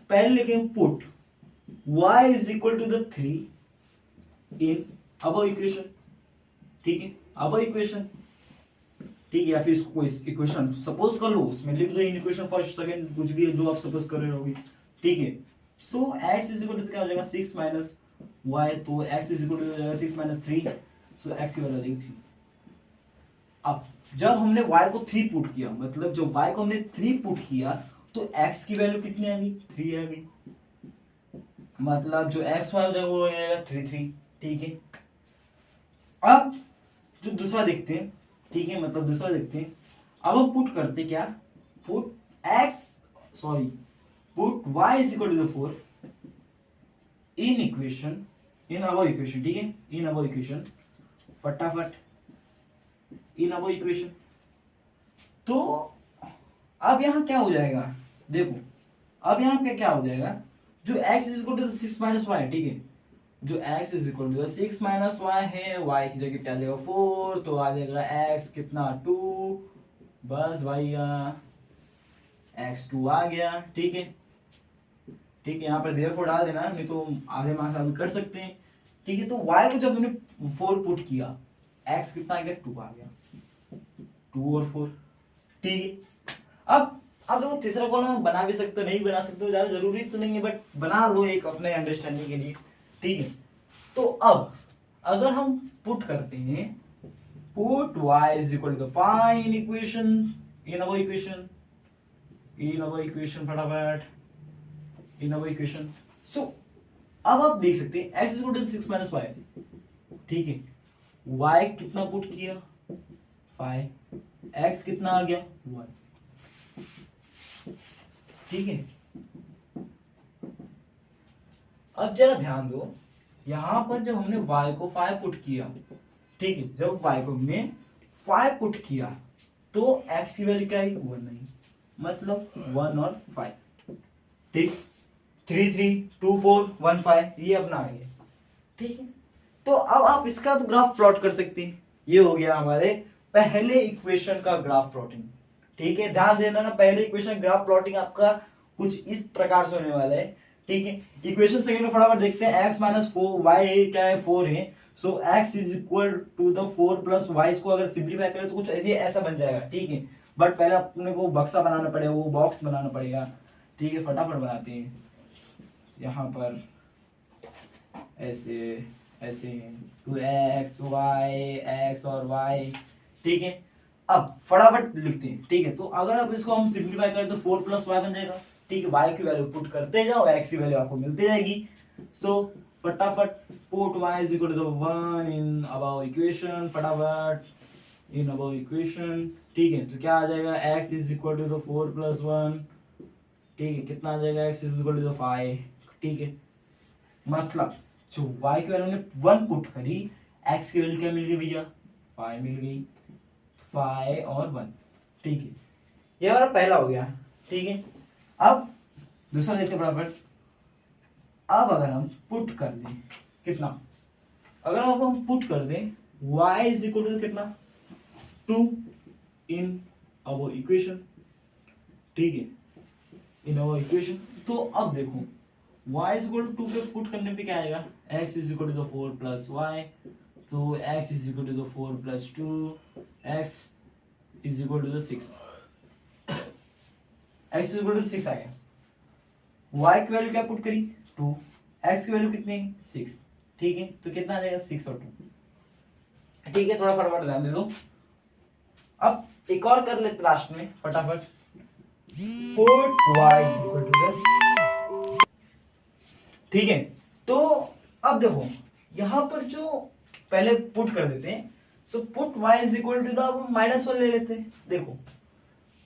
पहले लिखेंगे put y is equal to 3 in above equation, ठीक है, अब इक्वेशन, ठीक है। या फिर इसको इक्वेशन सपोज कर लो, उसमें लिख दो इन इक्वेशन फर्स्ट सेकंड कुछ भी है जो आप सपोज कर रहे होगे, ठीक है। So x is equal to क्या हो जाएगा 6 माइनस y, तो x इज इक्वल टू हो जाएगा 6 माइनस 3, सो x की वैल्यू आ जाएगी 3। अब जब हमने y को 3 पुट किया, मतलब जब y को हमने 3 पुट किया तो x की वैल्यू कितनी आ गई, 3 आ गई, मतलब जो x y हो जाएगा वो हो जाएगा 3 3, ठीक है। अब जो दूसरा देखते हैं, ठीक है, मतलब दूसरा देखते हैं। अब हम पुट करते क्या, put y is equal to 4 in equation, in above equation, ठीक है, इन अबव इक्वेशन, फटाफट इन अबव इक्वेशन। तो अब यहां क्या हो जाएगा, देखो अब यहां पे क्या हो जाएगा, जो x is equal to 6 minus y, ठीक है, जो x is equal to 6 minus y है, y की जगह पे आ जाएगा 4, तो आ जाएगा x कितना 2, बस भैया x2 आ गया, ठीक है, ठीक है। यहाँ पर देयरफॉर डाल देना, नहीं तो आधे मार्क्स आप कर सकते हैं, ठीक है। तो y को जब हमने 4 पुट किया, x कितना आ गया 2 आ गया, 2 और 4, ठीक है। अब देखो तीसरा कॉलम बना भी सकते हो, नहीं बना सकते हो, ज्यादा जरूरी तो नहीं है, बट बना लो एक अपने अंडरस्टैंडिंग के लिए, ठीक है। तो अब अगर हम पुट करते हैं, put y is equal to fine equation in our equation, फटाफट इन अवर इक्वेशन। सो अब आप देख सकते हैं x is equal to 6 minus y, ठीक है। y कितना पुट किया 5, x कितना आ गया 1, ठीक है। अब जरा ध्यान दो, यहां पर जब हमने y को 5 पुट किया, ठीक है, जब y को हमने 5 पुट किया तो x की वैल्यू क्या आई 1 नहीं, मतलब 1 और 5, ठीक, 3 3 2 4 1 5, ये अपना आ गया, ठीक है। तो अब आप इसका तो ग्राफ प्लॉट कर सकते हैं। ये हो गया हमारे पहले इक्वेशन का ग्राफ प्लॉटिंग, ठीक है। ध्यान देना ना, पहले इक्वेशन ग्राफ प्लॉटिंग आपका कुछ इस प्रकार से होने वाला है, ठीक है। इक्वेशन सेकंड में फटाफट देखते हैं, x माइनस 4 y क्या है 4 है, so x is equal to the 4 plus y, इसको अगर सिंप्लीफाई करें तो कुछ ऐसा बन जाएगा, ठीक है। बट पहले अपने को बक्सा बनाना पड़ेगा, वो बॉक्स बनाना पड़ेगा, ठीक है। फटाफट बनाते हैं, यहाँ पर ऐसे ऐसे 2x y x और y, ठीक है। अब फटाफट लिखते हैं, ठीक है। तो अगर अब इसको हम सिंप्लीफाई करें तो 4 प्लस वाई बन जाएगा, ठीक है। y की वैल्यू पुट करते जाओ, x की वैल्यू आपको मिलती जाएगी। सो फटाफट put y is equal to 1 in above equation, फटाफट इन अबव इक्वेशन, ठीक है। तो क्या आ जाएगा, x is equal to 4 plus 1, ठीक है। कितना आ जाएगा, x इज इक्वल टू 5, ठीक है। मतलब जो y की वैल्यू ने 1 पुट करी, x की वैल्यू क्या मिल गई भैया 5 मिल गई, 5 और 1, ठीक है। ये हमारा पहला हो गया, ठीक है। अब दूसरा देखते बराबर। अब अगर हम पुट कर दें कितना, अगर अब हम पुट कर दें y इज इक्वल टू कितना 2 इन अवर इक्वेशन, ठीक है, इन अवर इक्वेशन। तो अब देखो y इज इक्वल टू 2 पे पुट करने पे क्या आएगा, x is equal to 4 plus y, तो x is equal to 4 plus 2, x is equal to 6, x is equal to 6 आ गया। y की वैल्यू क्या पुट करी 2, x की वैल्यू कितनी 6, ठीक है, तो कितना आ जाएगा 6 और 2, ठीक है, थोड़ा फटाफट ध्यान दे दो। अब एक और कर लेते लास्ट में फटाफट, पुट y इक्वल टू, ठीक है। तो अब देखो यहां पर जो पहले पुट कर देते हैं, so put y is equal to the -1 ले लेते हैं। देखो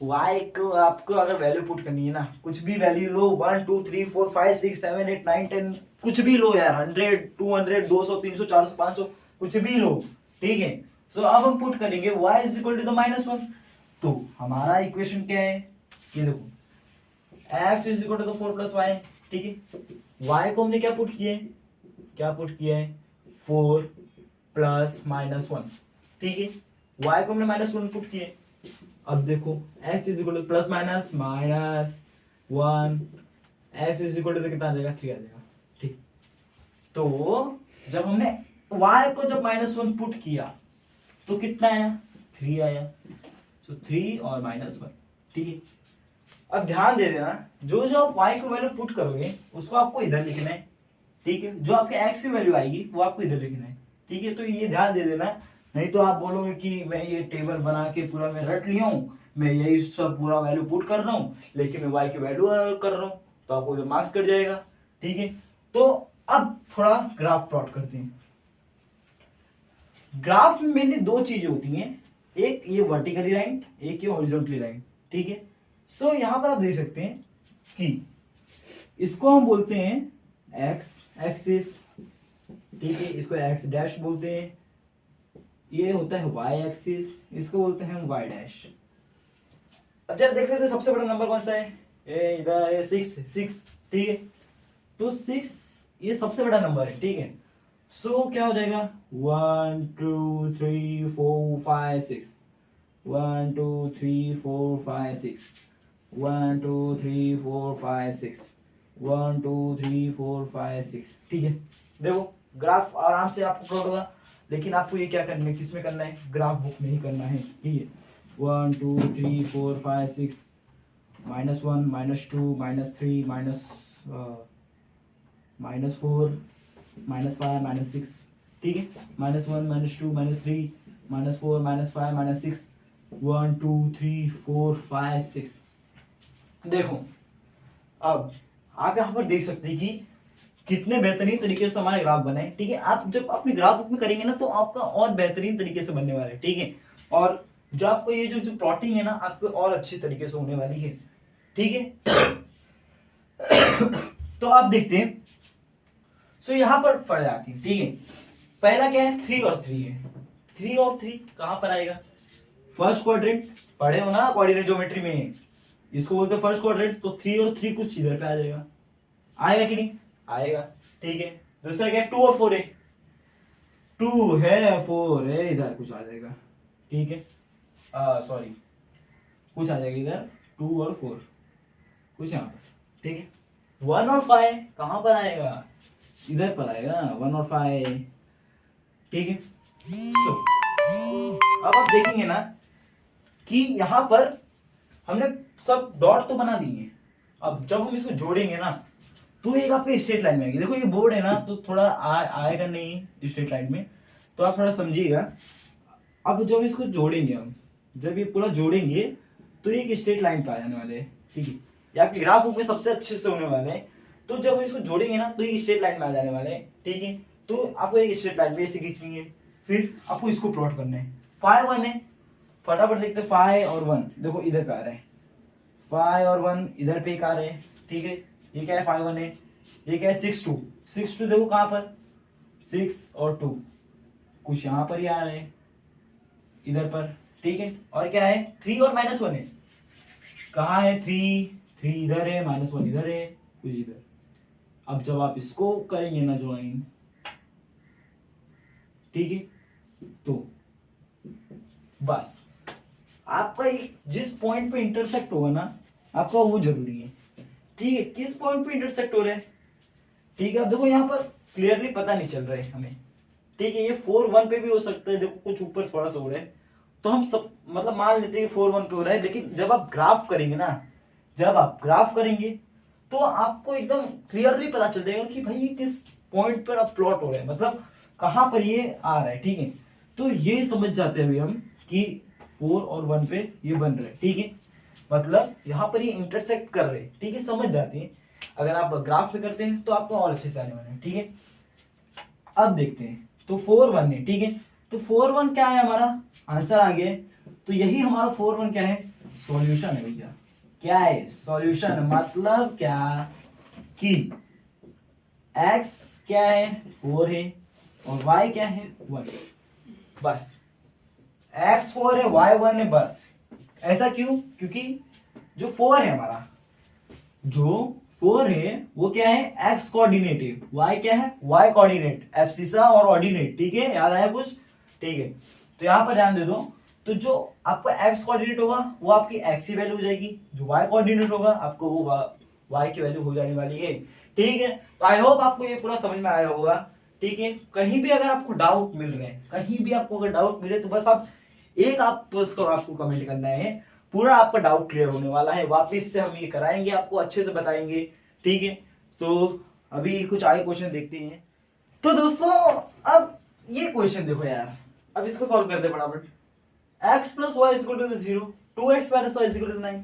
y को आपको अगर वैल्यू पुट करनी है ना, कुछ भी वैल्यू लो, 1 2 3 4 5 6 7 8 9 10 कुछ भी लो यार, 100 200 200 300 400 500 कुछ भी लो, ठीक है। तो अब हम पुट करेंगे y is equal to the -1, तो हमारा इक्वेशन क्या है, ये देखो x is equal to the 4 plus y, ठीक है। y को हमने क्या पुट किया है, 4 प्लस -1, ठीक है, y को हमने -1 पुट किया है। अब देखो x is equal to plus minus -1, x is equal to कितना आ जाएगा 3 आ जाएगा, ठीक। तो जब हमने y को जब -1 पुट किया तो कितना आया 3 आया, तो 3 और -1, ठीक है। अब ध्यान दे देना, जो जो आप y को वैल्यू पुट करोगे उसको आपको इधर लिखना है, ठीक है। जो आपके x की वैल्यू आएगी वो आपको इधर लिखना है, ठीक है। तो ये ध्यान दे देना, नहीं तो आप बोलोगे कि मैं ये टेबल बना के पूरा मैं रट लिया हूँ, मैं यही सब पूरा वैल्यू पुट कर रहा हूँ, लेकिन मैं y की वैल्यू कर रहा हूँ, तो आपको जो मार्क्स कट जाएगा, ठीक है। तो अब थोड़ा ग्राफ प्लॉट करते हैं। ग्राफ में मेनली दो चीजें होती हैं, एक ये वर्टिकली लाइन, एक ये हॉरिजॉन्टली लाइन, ठीक है। सो यहां पर आप देख सकते हैं कि इसको हम बोलते हैं x एक्सिस, ठीक है, इसको x डैश बोलते हैं, ये होता है y एक्सिस, इसको बोलते हैं y डैश। अब जरा देख लेते हैं सबसे बड़ा नंबर कौन सा है, इधर है 6, ठीक है। तो 6 ये सबसे बड़ा नंबर है, ठीक है। सो क्या हो जाएगा 1 2 3 4 5 6, 1 2 3 4 5 6, 1 2 3 4 5 6, 1 2 3 4 5 6, ठीक है। देखो ग्राफ आराम से आपको प्लॉट होगा, लेकिन आपको ये क्या करना है, किस में करना है, ग्राफ बुक में ही करना है, ठीक है। 1 2 3 4 5 6, -1 -2 -3 -4 -5 -6, ठीक है। -1 -2 -3 -4 -5 -6, 1 2 3 4 5 6। देखो अब आप यहाँ पर देख सकते हैं कि कितने बेहतरीन तरीके से हमारे ग्राफ बने, ठीक है। आप जब अपने ग्राफ बुक में करेंगे ना तो आपका और बेहतरीन तरीके से बनने वाला है, ठीक है। और जो आपको ये जो प्लॉटिंग है ना आपको और अच्छी तरीके से होने वाली है, ठीक है। तो आप देखते हैं, सो यहाँ पर पड़ जाती है, ठीक है। पहला क्या है 3 और 3 है, 3 और 3 कहां पर आएगा, फर्स्ट क्वाड्रेंट, पढ़े हो ना कोऑर्डिनेट ज्योमेट्री में, इसको बोलते हैं फर्स्ट क्वाड्रेंट। तो 3 और 3 कुछ इधर पे आ जाएगा, आएगा कि नहीं आएगा, ठीक है। दूसरा क्या है 2 और 4 है, 2 है 4 है, इधर कुछ आ जाएगा, ठीक है। सॉरी कुछ आ जाएगा इधर 2 और 4 कुछ यहाँ पर, ठीक है। 1 और 5 कहां पर आएगा, इधर पर आएगा 1 और 5, ठीक है। So, अब आप देखेंगे ना कि यहां पर हमने सब डॉट तो बना दिए, अब जब हम इसको जोड़ेंगे ना तो एक आपके स्ट्रेट लाइन में आएगी। देखो ये बोर्ड है ना तो थोड़ा आएगा नहीं स्ट्रेट लाइन में, तो आप थोड़ा समझिएगा। अब जब इसको जोड़ेंगे हम, जब ये पूरा जोड़ेंगे तो ये एक स्ट्रेट लाइन पे आ जाने वाले हैं, ठीक है। ये आपके ग्राफ बुक में सबसे अच्छे से होने वाले हैं। तो जब हम इसको जोड़ेंगे ना तो ये स्ट्रेट लाइन में आ जाने वाले हैं, ठीक है। तो आपको एक स्ट्रेट लाइन में ऐसे खींचनी है, फिर आपको इसको प्लॉट करना है। 5 1 है, फटाफट देखते 5 और 1, देखो इधर पे आ रहा है 5 और 1, इधर पे एक आ रहे हैं, ठीक है। ये क्या है 5 1 है, ये क्या है 6 2, 6 2 देखो कहां पर 6 और 2 कुछ यहां पर ही आ रहे हैं इधर पर, ठीक है। और क्या है 3 और -1 है, कहां है 3 इधर है, -1 इधर है, कुछ इधर। अब जब आप इसको करेंगे ना ज्वाइन, ठीक है, तो बस आपका जिस पॉइंट पे इंटरसेक्ट होगा ना आपका वो जरूरी है, ठीक है। किस पॉइंट पे इंटरसेक्ट हो रहा है, ठीक है। अब देखो यहाँ पर क्लियरली पता नहीं चल रहा है हमें, ठीक है। ये 4 1 पे भी हो सकता है, देखो कुछ ऊपर थोड़ा सा हो रहा है, तो हम सब मतलब मान लेते हैं 4 1 पे हो रहा है, लेकिन जब आप ग्राफ करेंगे ना, जब आप ग्राफ करेंगे तो आपको एकदम क्लियरली पता चल जाएगा कि भाई ये किस पॉइंट पर अब प्लॉट हो रहा है, मतलब कहां पर ये आ रहा है, ठीक है। तो ये समझ जाते हैं अभी हम कि 4 और 1 पे ये बन रहा है, ठीक है, मतलब यहाँ पर ये इंटरसेक्ट कर रहे हैं, ठीक है, समझ जाते हैं। अगर आप ग्राफ पे करते हैं तो आपको और अच्छे से आने वाले हैं, ठीक है। अब देखते हैं, तो 4 1 है, ठीक है, तो 4 1 क्या है, हमारा आंसर आ गया है। तो यही हमारा 4 1 क्या है, सॉल्यूशन है भैया। क्या है सॉल्यूशन, मतलब क्या कि x क्या है 4 है और y क्या है 1, बस x 4 है y 1 है, बस। ऐसा क्यों, क्योंकि जो 4 है हमारा, जो 4 है वो क्या है x कोऑर्डिनेट है, y क्या है y कोऑर्डिनेट, एब्सिसा और ऑर्डिनेट, ठीक है, याद आया कुछ, ठीक है। तो यहां पर ध्यान दे दो, तो जो आपका x कोऑर्डिनेट होगा वो आपकी x की वैल्यू हो जाएगी, जो y कोऑर्डिनेट होगा आपको वो y की वैल्यू हो जाने वाली है, ठीक है। तो आई होप आपको ये पूरा समझ में आया होगा, ठीक है। कहीं भी अगर आपको डाउट मिल रहे हैं, कहीं भी आपको अगर डाउट मिले तो बस आप एक आप उसको आपको कमेंट करना है, पूरा आपका डाउट क्लियर होने वाला है, वापस से हम ये कराएंगे, आपको अच्छे से बताएंगे, ठीक है। तो अभी कुछ आगे क्वेश्चन देखते हैं। तो दोस्तों अब ये क्वेश्चन देखो यार, अब इसको सॉल्व करते फटाफट। x plus y is equal to 0, 2x minus y is equal to 9।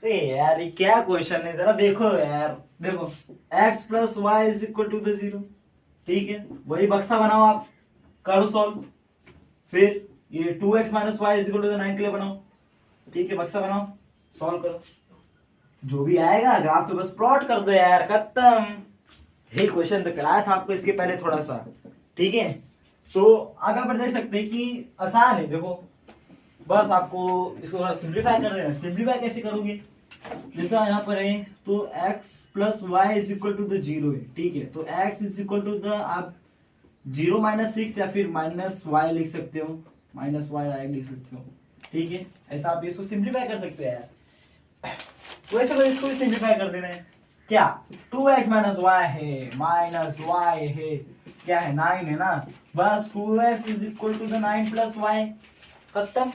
अरे यार ये क्या क्वेश्चन है, जरा देखो यार, देखो x plus y is equal to 0, ठीक है, वही बक्सा बनाओ आप, करो सॉल्व। फिर ये 2x minus y is equal to 9 के लिए बनाओ, ठीक है, बक्सा बनाओ, सॉल्व करो, जो भी आएगा ग्राफ पे बस प्लॉट कर दो यार, खत्म। ये क्वेश्चन तो कराया था आपको इसके पहले थोड़ा सा, ठीक है। तो आगे पर देख सकते हैं कि आसान है, देखो बस आपको इसको थोड़ा सिंप्लीफाई कर देना। सिंप्लीफाई कैसे करोगे, जैसा यहाँ पर है, तो x plus y is equal to 0 है, ठीक है, तो x is equal to the आप 0 माइनस 6 या फिर माइनस वाई लिख सकते हो, माइनस वाई डायरेक्ट लिख सकते हो, ठीक है। ऐसा आप इसको सिंप्लीफाई कर सकते हैं यार। वैसे तो इसको भी सिंप्लीफाई कर देना है, क्या 2x माइनस वाई है, माइनस वाई है, क्या है 9 है ना, बस 2x is equal to the 9 plus y, खत्म,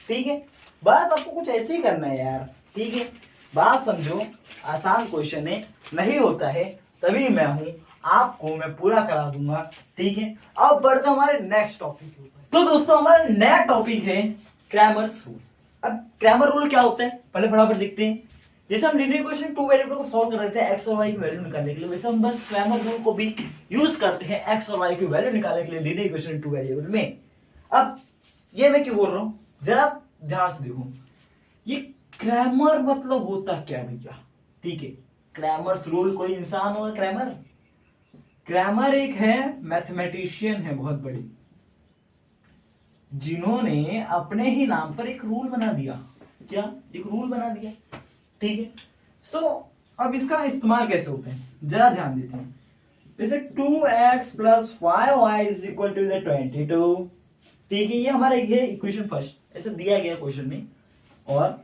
ठीक है। बस आपको कुछ ऐसे ही करना है यार, ठीक है। बात समझो, आसान क्वेश्चन है, नहीं होता है तभी मैं हूं, आपको मैं पूरा करा दूंगा, ठीक है। अब बढ़ते हमारे नेक्स्ट टॉपिक के ऊपर। तो दोस्तों हमारा नया टॉपिक है क्रैमर्स रूल। अब क्रैमर रूल क्या होता है पहले फटाफट देखते हैं। जैसे हम लीनियर इक्वेशन 2 वेरिएबल को सॉल्व कर रहे थे x और y की वैल्यू निकालने के लिए, वैसे हम बस क्रैमर रूल को भी यूज करते हैं x और y की वैल्यू निकालने के लिए लीनियर इक्वेशन 2 वेरिएबल में। अब ये मैं क्यों बोल रहा हूं, जरा ध्यान से देखो, ये क्रैमर मतलब होता क्या है भैया, ठीक है। क्रैमर्स रूल, कोई इंसान होगा क्रैमर, क्रैमर एक है मैथमेटिशियन है बहुत बड़ी, जिन्होंने अपने ही नाम पर एक रूल बना दिया, क्या एक रूल बना दिया, ठीक है। तो अब इसका इस्तेमाल कैसे होता है जरा ध्यान देते हैं। जैसे 2x plus 5y is equal to 22, ठीक है, ये हमारा एक है इक्वेशन फर्स्ट, ऐसे दिया गया क्वेश्चन में। और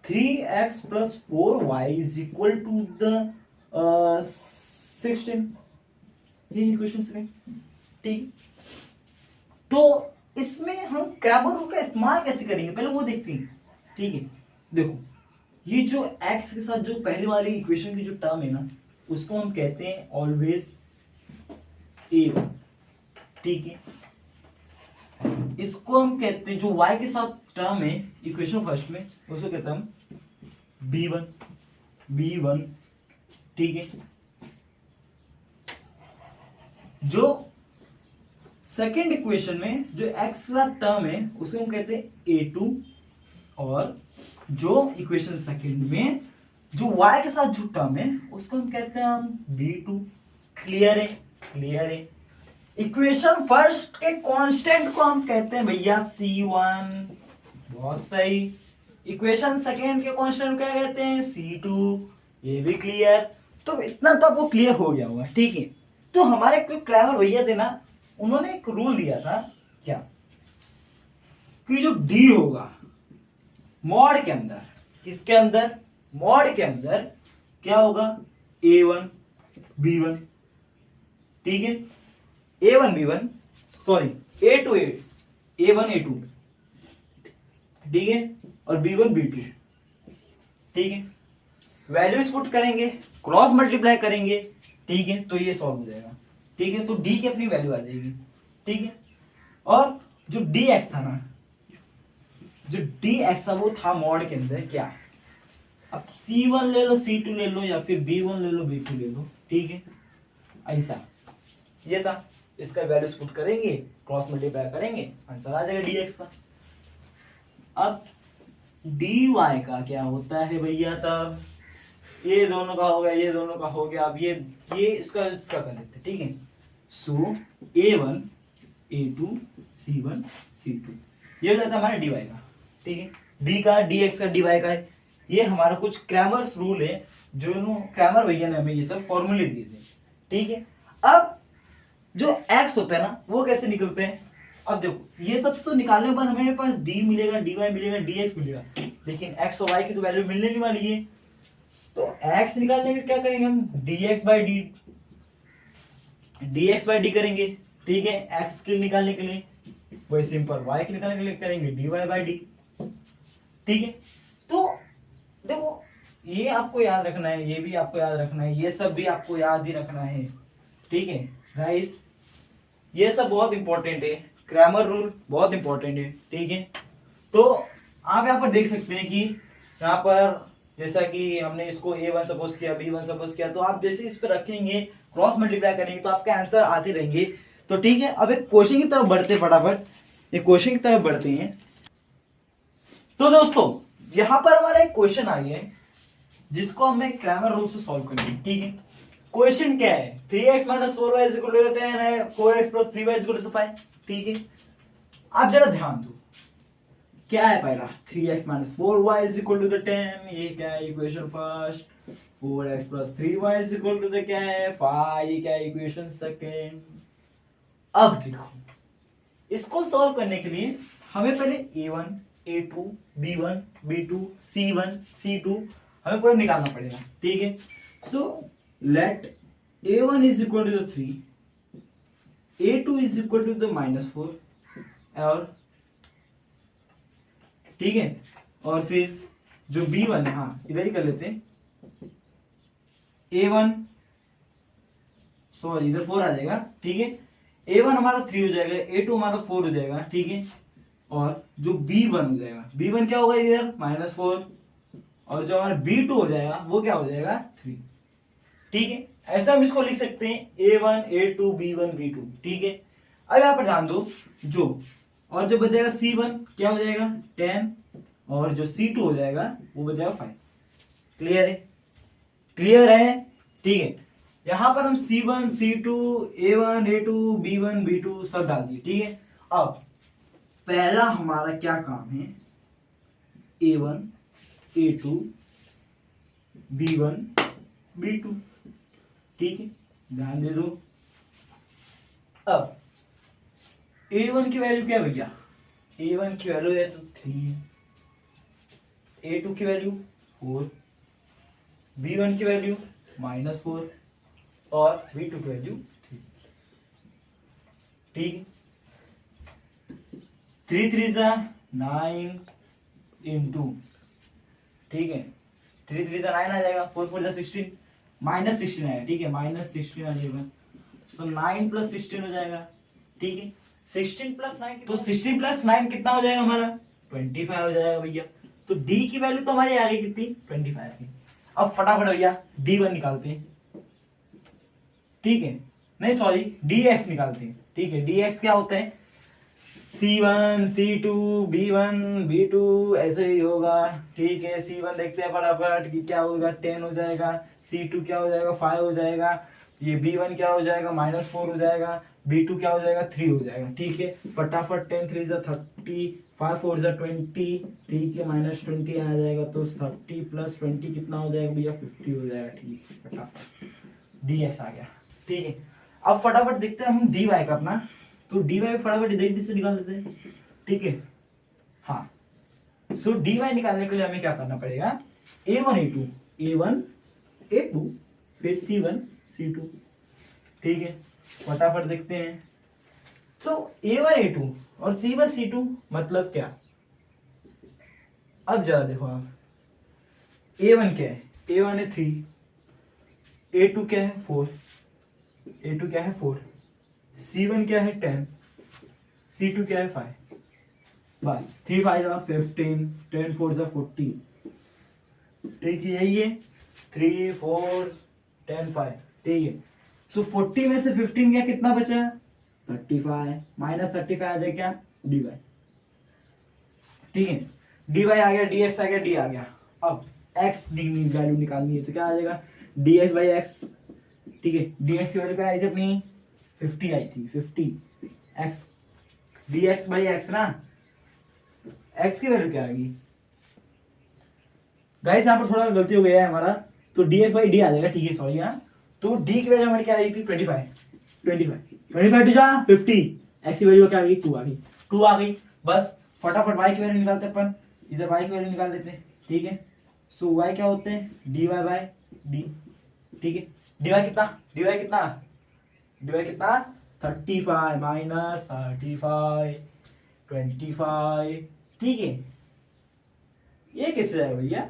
3x plus 4y is equal to the 16, ये इक्वेशन सेकंड, ठीक। तो इसमें हम क्रैमर रूल का इस्तेमाल कैसे करेंगे पहले वो देखते हैं, ठीक है। देखो ये जो x के साथ जो पहले वाली इक्वेशन की जो टर्म है ना, उसको हम कहते हैं ऑलवेज a1, ठीक है। इसको हम कहते हैं जो y के साथ टर्म है इक्वेशन फर्स्ट में, उसको कहते हैं हम b1, ठीक है। जो सेकेंड इक्वेशन में जो x के साथ टर्म है उसको हम कहते हैं a2, और जो इक्वेशन सेकेंड में जो y के साथ जो टर्म है उसको हम कहते हैं हम b2। क्लियर है, क्लियर है। इक्वेशन फर्स्ट के कांस्टेंट को हम कहते हैं भैया c1, बहुत सही। इक्वेशन सेकेंड के कांस्टेंट क्या कहते हैं c2, ये भी क्लियर। तो इतना तो आपको क्लियर हो गया होगा, ठीक है। तो हमारे जो क्रैमर भैया थे ना, उन्होंने एक रूल दिया था, क्या कि जो d होगा मॉड के अंदर, किसके अंदर, मॉड के अंदर क्या होगा a1, B1, ठीक है, A1 B1 sorry A2 A1 A2, ठीक है, और B1 B2, ठीक है। वैल्यूज पुट करेंगे, क्रॉस मल्टीप्लाई करेंगे, ठीक है, तो ये सॉल्व हो जाएगा, ठीक है। तो डी की अपनी वैल्यू आ जाएगी, ठीक है। और जो dx था ना, जो dx था वो था मॉड के अंदर क्या, अब C1 ले लो, C2 ले लो, या फिर B1 ले लो, B2 ले लो, ठीक है, ऐसा ये था। इसका वैल्यूज पुट करेंगे, क्रॉस मल्टीप्लाई करेंगे, आंसर आ जाएगा dx का। अब dy का क्या होता है भैया, तब ये दोनों का हो गया, ये दोनों का हो गया, अब ये इसका कर लेते, ठीक है। सो A1 A2 C1 C2 ये हो जाता है हमारा dy का, ठीक है। d का dx का dy का है, ये हमारा कुछ क्रैमर्स रूल है, जो क्रैमर भैया ने हमें ये सब फॉर्मूले दिए थे, ठीक है। अब जो x होता है ना, वो कैसे निकलते हैं, अब देखो ये सब तो निकालने के बाद हमारे पास d मिलेगा, dy मिलेगा, dx मिलेगा, लेकिन x और y की तो वैल्यू मिलने नहीं वाली है। तो x निकालने के क्या करेंगे हम, dx by d करेंगे, ठीक है, x के निकालने के लिए, वही सिंपल y के निकालने के लिए करेंगे dy by d, ठीक है। तो देखो ये आपको याद रखना है, ये भी आपको याद रखना है, ये सब भी आपको याद ही रखना है, ठीक है गाइस। ये सब बहुत इंपॉर्टेंट है, क्रैमर रूल बहुत इंपॉर्टेंट है, ठीक है। तो आप यहाँ पर देख सकते हैं कि यहाँ पर जैसा कि हमने इसको A1 सपोज किया, B1 सपोज किया, तो आप जैसे इस पर रखेंगे, क्रॉस मल्टीप्लाई करेंगे, तो आपके आंसर आते रहेंगे। तो ठीक है, अब एक क्वेश्चन की तरफ बढ़ते, फटाफट एक क्वेश्चन की तरफ बढ़ते हैं। तो दोस्तों यहाँ पर हमारा एक क्वेश्चन आ गया है, जिसको हमें क्रैमर रूल से सॉल्व करना है, ठीक है। क्वेश्चन क्या है, 3x - 4y = 10 है, 4x + 3y = 5, ठीक है। आप जरा ध्यान दो, क्या है पहला, 3x - 4y = 10, ये क्या है इक्वेशन फर्स्ट, 4x + 3y = क्या है 5, ये क्या है इक्वेशन सेकेंड। अब देखो इसको सॉल्व करने के लिए हमें पहले A1 A2 B1 B2 C1 C2 हमें पूरा निकालना पड़ेगा, ठीक है। सो लेट A1 = 3, A2 = -4, और ठीक है, और फिर जो B1 है, हाँ इधर ही कर लेते हैं, A1 सॉरी इधर 4 आ जाएगा, ठीक है। A1 हमारा 3 हो जाएगा, A2 हमारा 4 हो जाएगा, ठीक है, और जो B1 हो जाएगा, B1 क्या होगा इधर -4, और जो हमारा B2 हो जाएगा वो क्या हो जाएगा 3, ठीक है। ऐसा हम इसको लिख सकते हैं A1 A2 B1 B2, ठीक है। अब यहाँ पर ध्यान दो, जो और जो बचेगा C1 क्या हो जाएगा 10, और जो C2 हो जाएगा वो बच जाएगा 5। क्लियर है, क्लियर है, ठीक है। यहां पर हम C1 C2 A1 A2 B1 B2 सब डाल दिए, ठीक है। अब पहला हमारा क्या काम है, A1 A2 B1 B2, ठीक है, ध्यान दे दो। अब A1 की वैल्यू क्या भैया, A1 की वैल्यू है तो 3 है, A2 की वैल्यू 4, B1 की वैल्यू -4, और V2 की वैल्यू 3, ठीक है। 3 3 जा 9 × ठीक है, 3 3 जा 9 आ जाएगा, 4 4 जा 16 -16 आएगा, ठीक है, -16 आ जाएगा, तो 9 + 16 हो जाएगा, ठीक है। 16 + 9 तो 16 + 9 कितना हो जाएगा हमारा 25 हो जाएगा भैया। तो D की वैल्यू तो हमारी आ गई कितनी 25 की। अब फटाफट भैया D1 निकालते हैं, ठीक है, नहीं सॉरी dx निकालते हैं, ठीक है। dx क्या होता है C1 C2 B1 B2 ऐसे ही होगा, ठीक है। C1 देखते हैं फटाफट कि क्या होगा 10 हो जाएगा, C2 क्या हो जाएगा 5 हो जाएगा, ये B1 क्या हो जाएगा -4 हो जाएगा, B2 क्या हो जाएगा 3 हो जाएगा, ठीक है। फटाफट 10 3 जा 30, 5 4 जा 20, ठीक है, -20 आ जाएगा, तो 30 + 20 कितना हो जाएगा भैया 50 हो जाएगा, ठीक है। फटाफट dx आ गया, ठीक है। अब फटाफट देखते हैं हम dy का अपना, तो dy फटाफट इधर से निकाल देते हैं, ठीक है। हाँ, सो dy निकालने के लिए हमें क्या करना पड़ेगा, A1 A2 फिर C1 C2। ठीक है, फटाफट देखते हैं। तो A1 A2 और C1 C2 मतलब क्या? अब जरा देखो आप, A1 क्या है? A1 है 3, A2 क्या है 4, A2 क्या है 4, C1 क्या है 10, C2 क्या है 5। बस 3 5 15, 10 4 40। ठीक है, यही है 3 4 10 5। ठीक है, सो 40 में से 15 क्या कितना बचा? 35 माइनस 35 आ जाए क्या? dy। ठीक है, dy आ गया, dx आ गया, d आ गया। अब x वैल्यू निकालनी है तो क्या आ जाएगा? dx by x. ठीक है, dx की वैल्यू क्या आई थी अपनी? 50 आई थी, 50 x dx बाई एक्स ना। x की वैल्यू क्या आएगी गाइस? यहाँ पर थोड़ा गलती हो गया है हमारा, तो dx बाई डी आ जाएगा। ठीक है, सॉरी। यहाँ तो d की वैल्यू हमारी क्या आई थी? 25 टू जा 50, x की वैल्यू क्या आ गई? 2 आ गई, 2 आ गई। बस फटाफट y की वैल्यू निकालते हैं अपन, इधर y की वैल्यू निकाल देते हैं। ठीक है, सो y क्या होते हैं? dy by D. ठीक है, dy कितना? dy कितना? 35 माइनस 35 25। ठीक है, ये कैसे जाएगा भैया?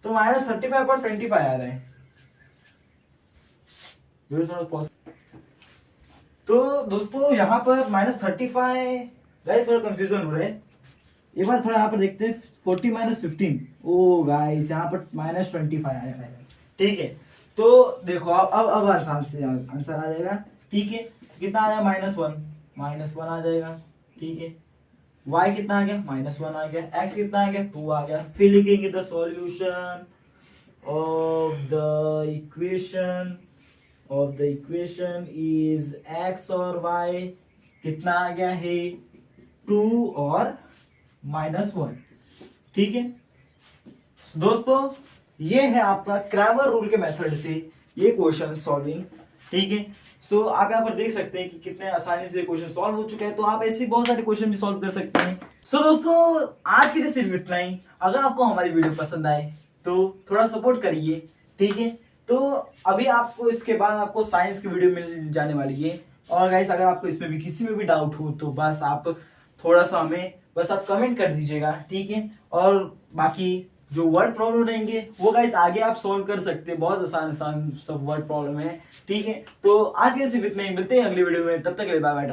तो माइनस 35.25 आ रहा है। तो दोस्तों यहाँ पर -35, गाइस थोड़ा कंफ्यूजन हो रहा है। एक बार थोड़ा यहाँ पर देखते हैं, 40 माइनस 15। ओ गाइस, यहाँ पर -25 आया है। ठीक है, तो देखो अब आसान से आंसर आ जाएगा। ठीक है, कितना आया? -1 आ जाएगा। ठीक है, y कितना आ गया? -1 आ गया। x कितना आ गया? 2 आ गया। फिर लिखेंगे the solution of the equation is x और y कितना आ गया है? 2 और -1। ठीक है दोस्तों, ये है आपका क्रैमर रूल के मेथड से ये क्वेश्चन सॉल्विंग। ठीक है, सो आप यहाँ पर देख सकते हैं कि कितने आसानी से क्वेश्चन सॉल्व हो चुके हैं। तो आप ऐसे बहुत सारे क्वेश्चन भी सॉल्व कर सकते हैं। सो दोस्तों, आज के लिए सिर्फ इतना ही। अगर आपको हमारी वीडियो पसंद आए तो थोड़ा सपोर्ट करिए। ठीक है, तो अभी आपको इसके बाद आपको साइंस की वीडियो मिल जाने वाली है। और गाइस, अगर आपको इसमें भी किसी में भी डाउट हो तो बस आप थोड़ा सा हमें बस आप कमेंट कर दीजिएगा। ठीक है, और बाकी जो वर्ड प्रॉब्लम रहेंगे वो गाइस आगे आप सॉल्व कर सकते हैं। बहुत आसान सब वर्ड प्रॉब्लम है। ठीक है, तो आज के सिर्फ इतना ही। मिलते हैं अगली वीडियो में, तब तक के लिए बाय बाय।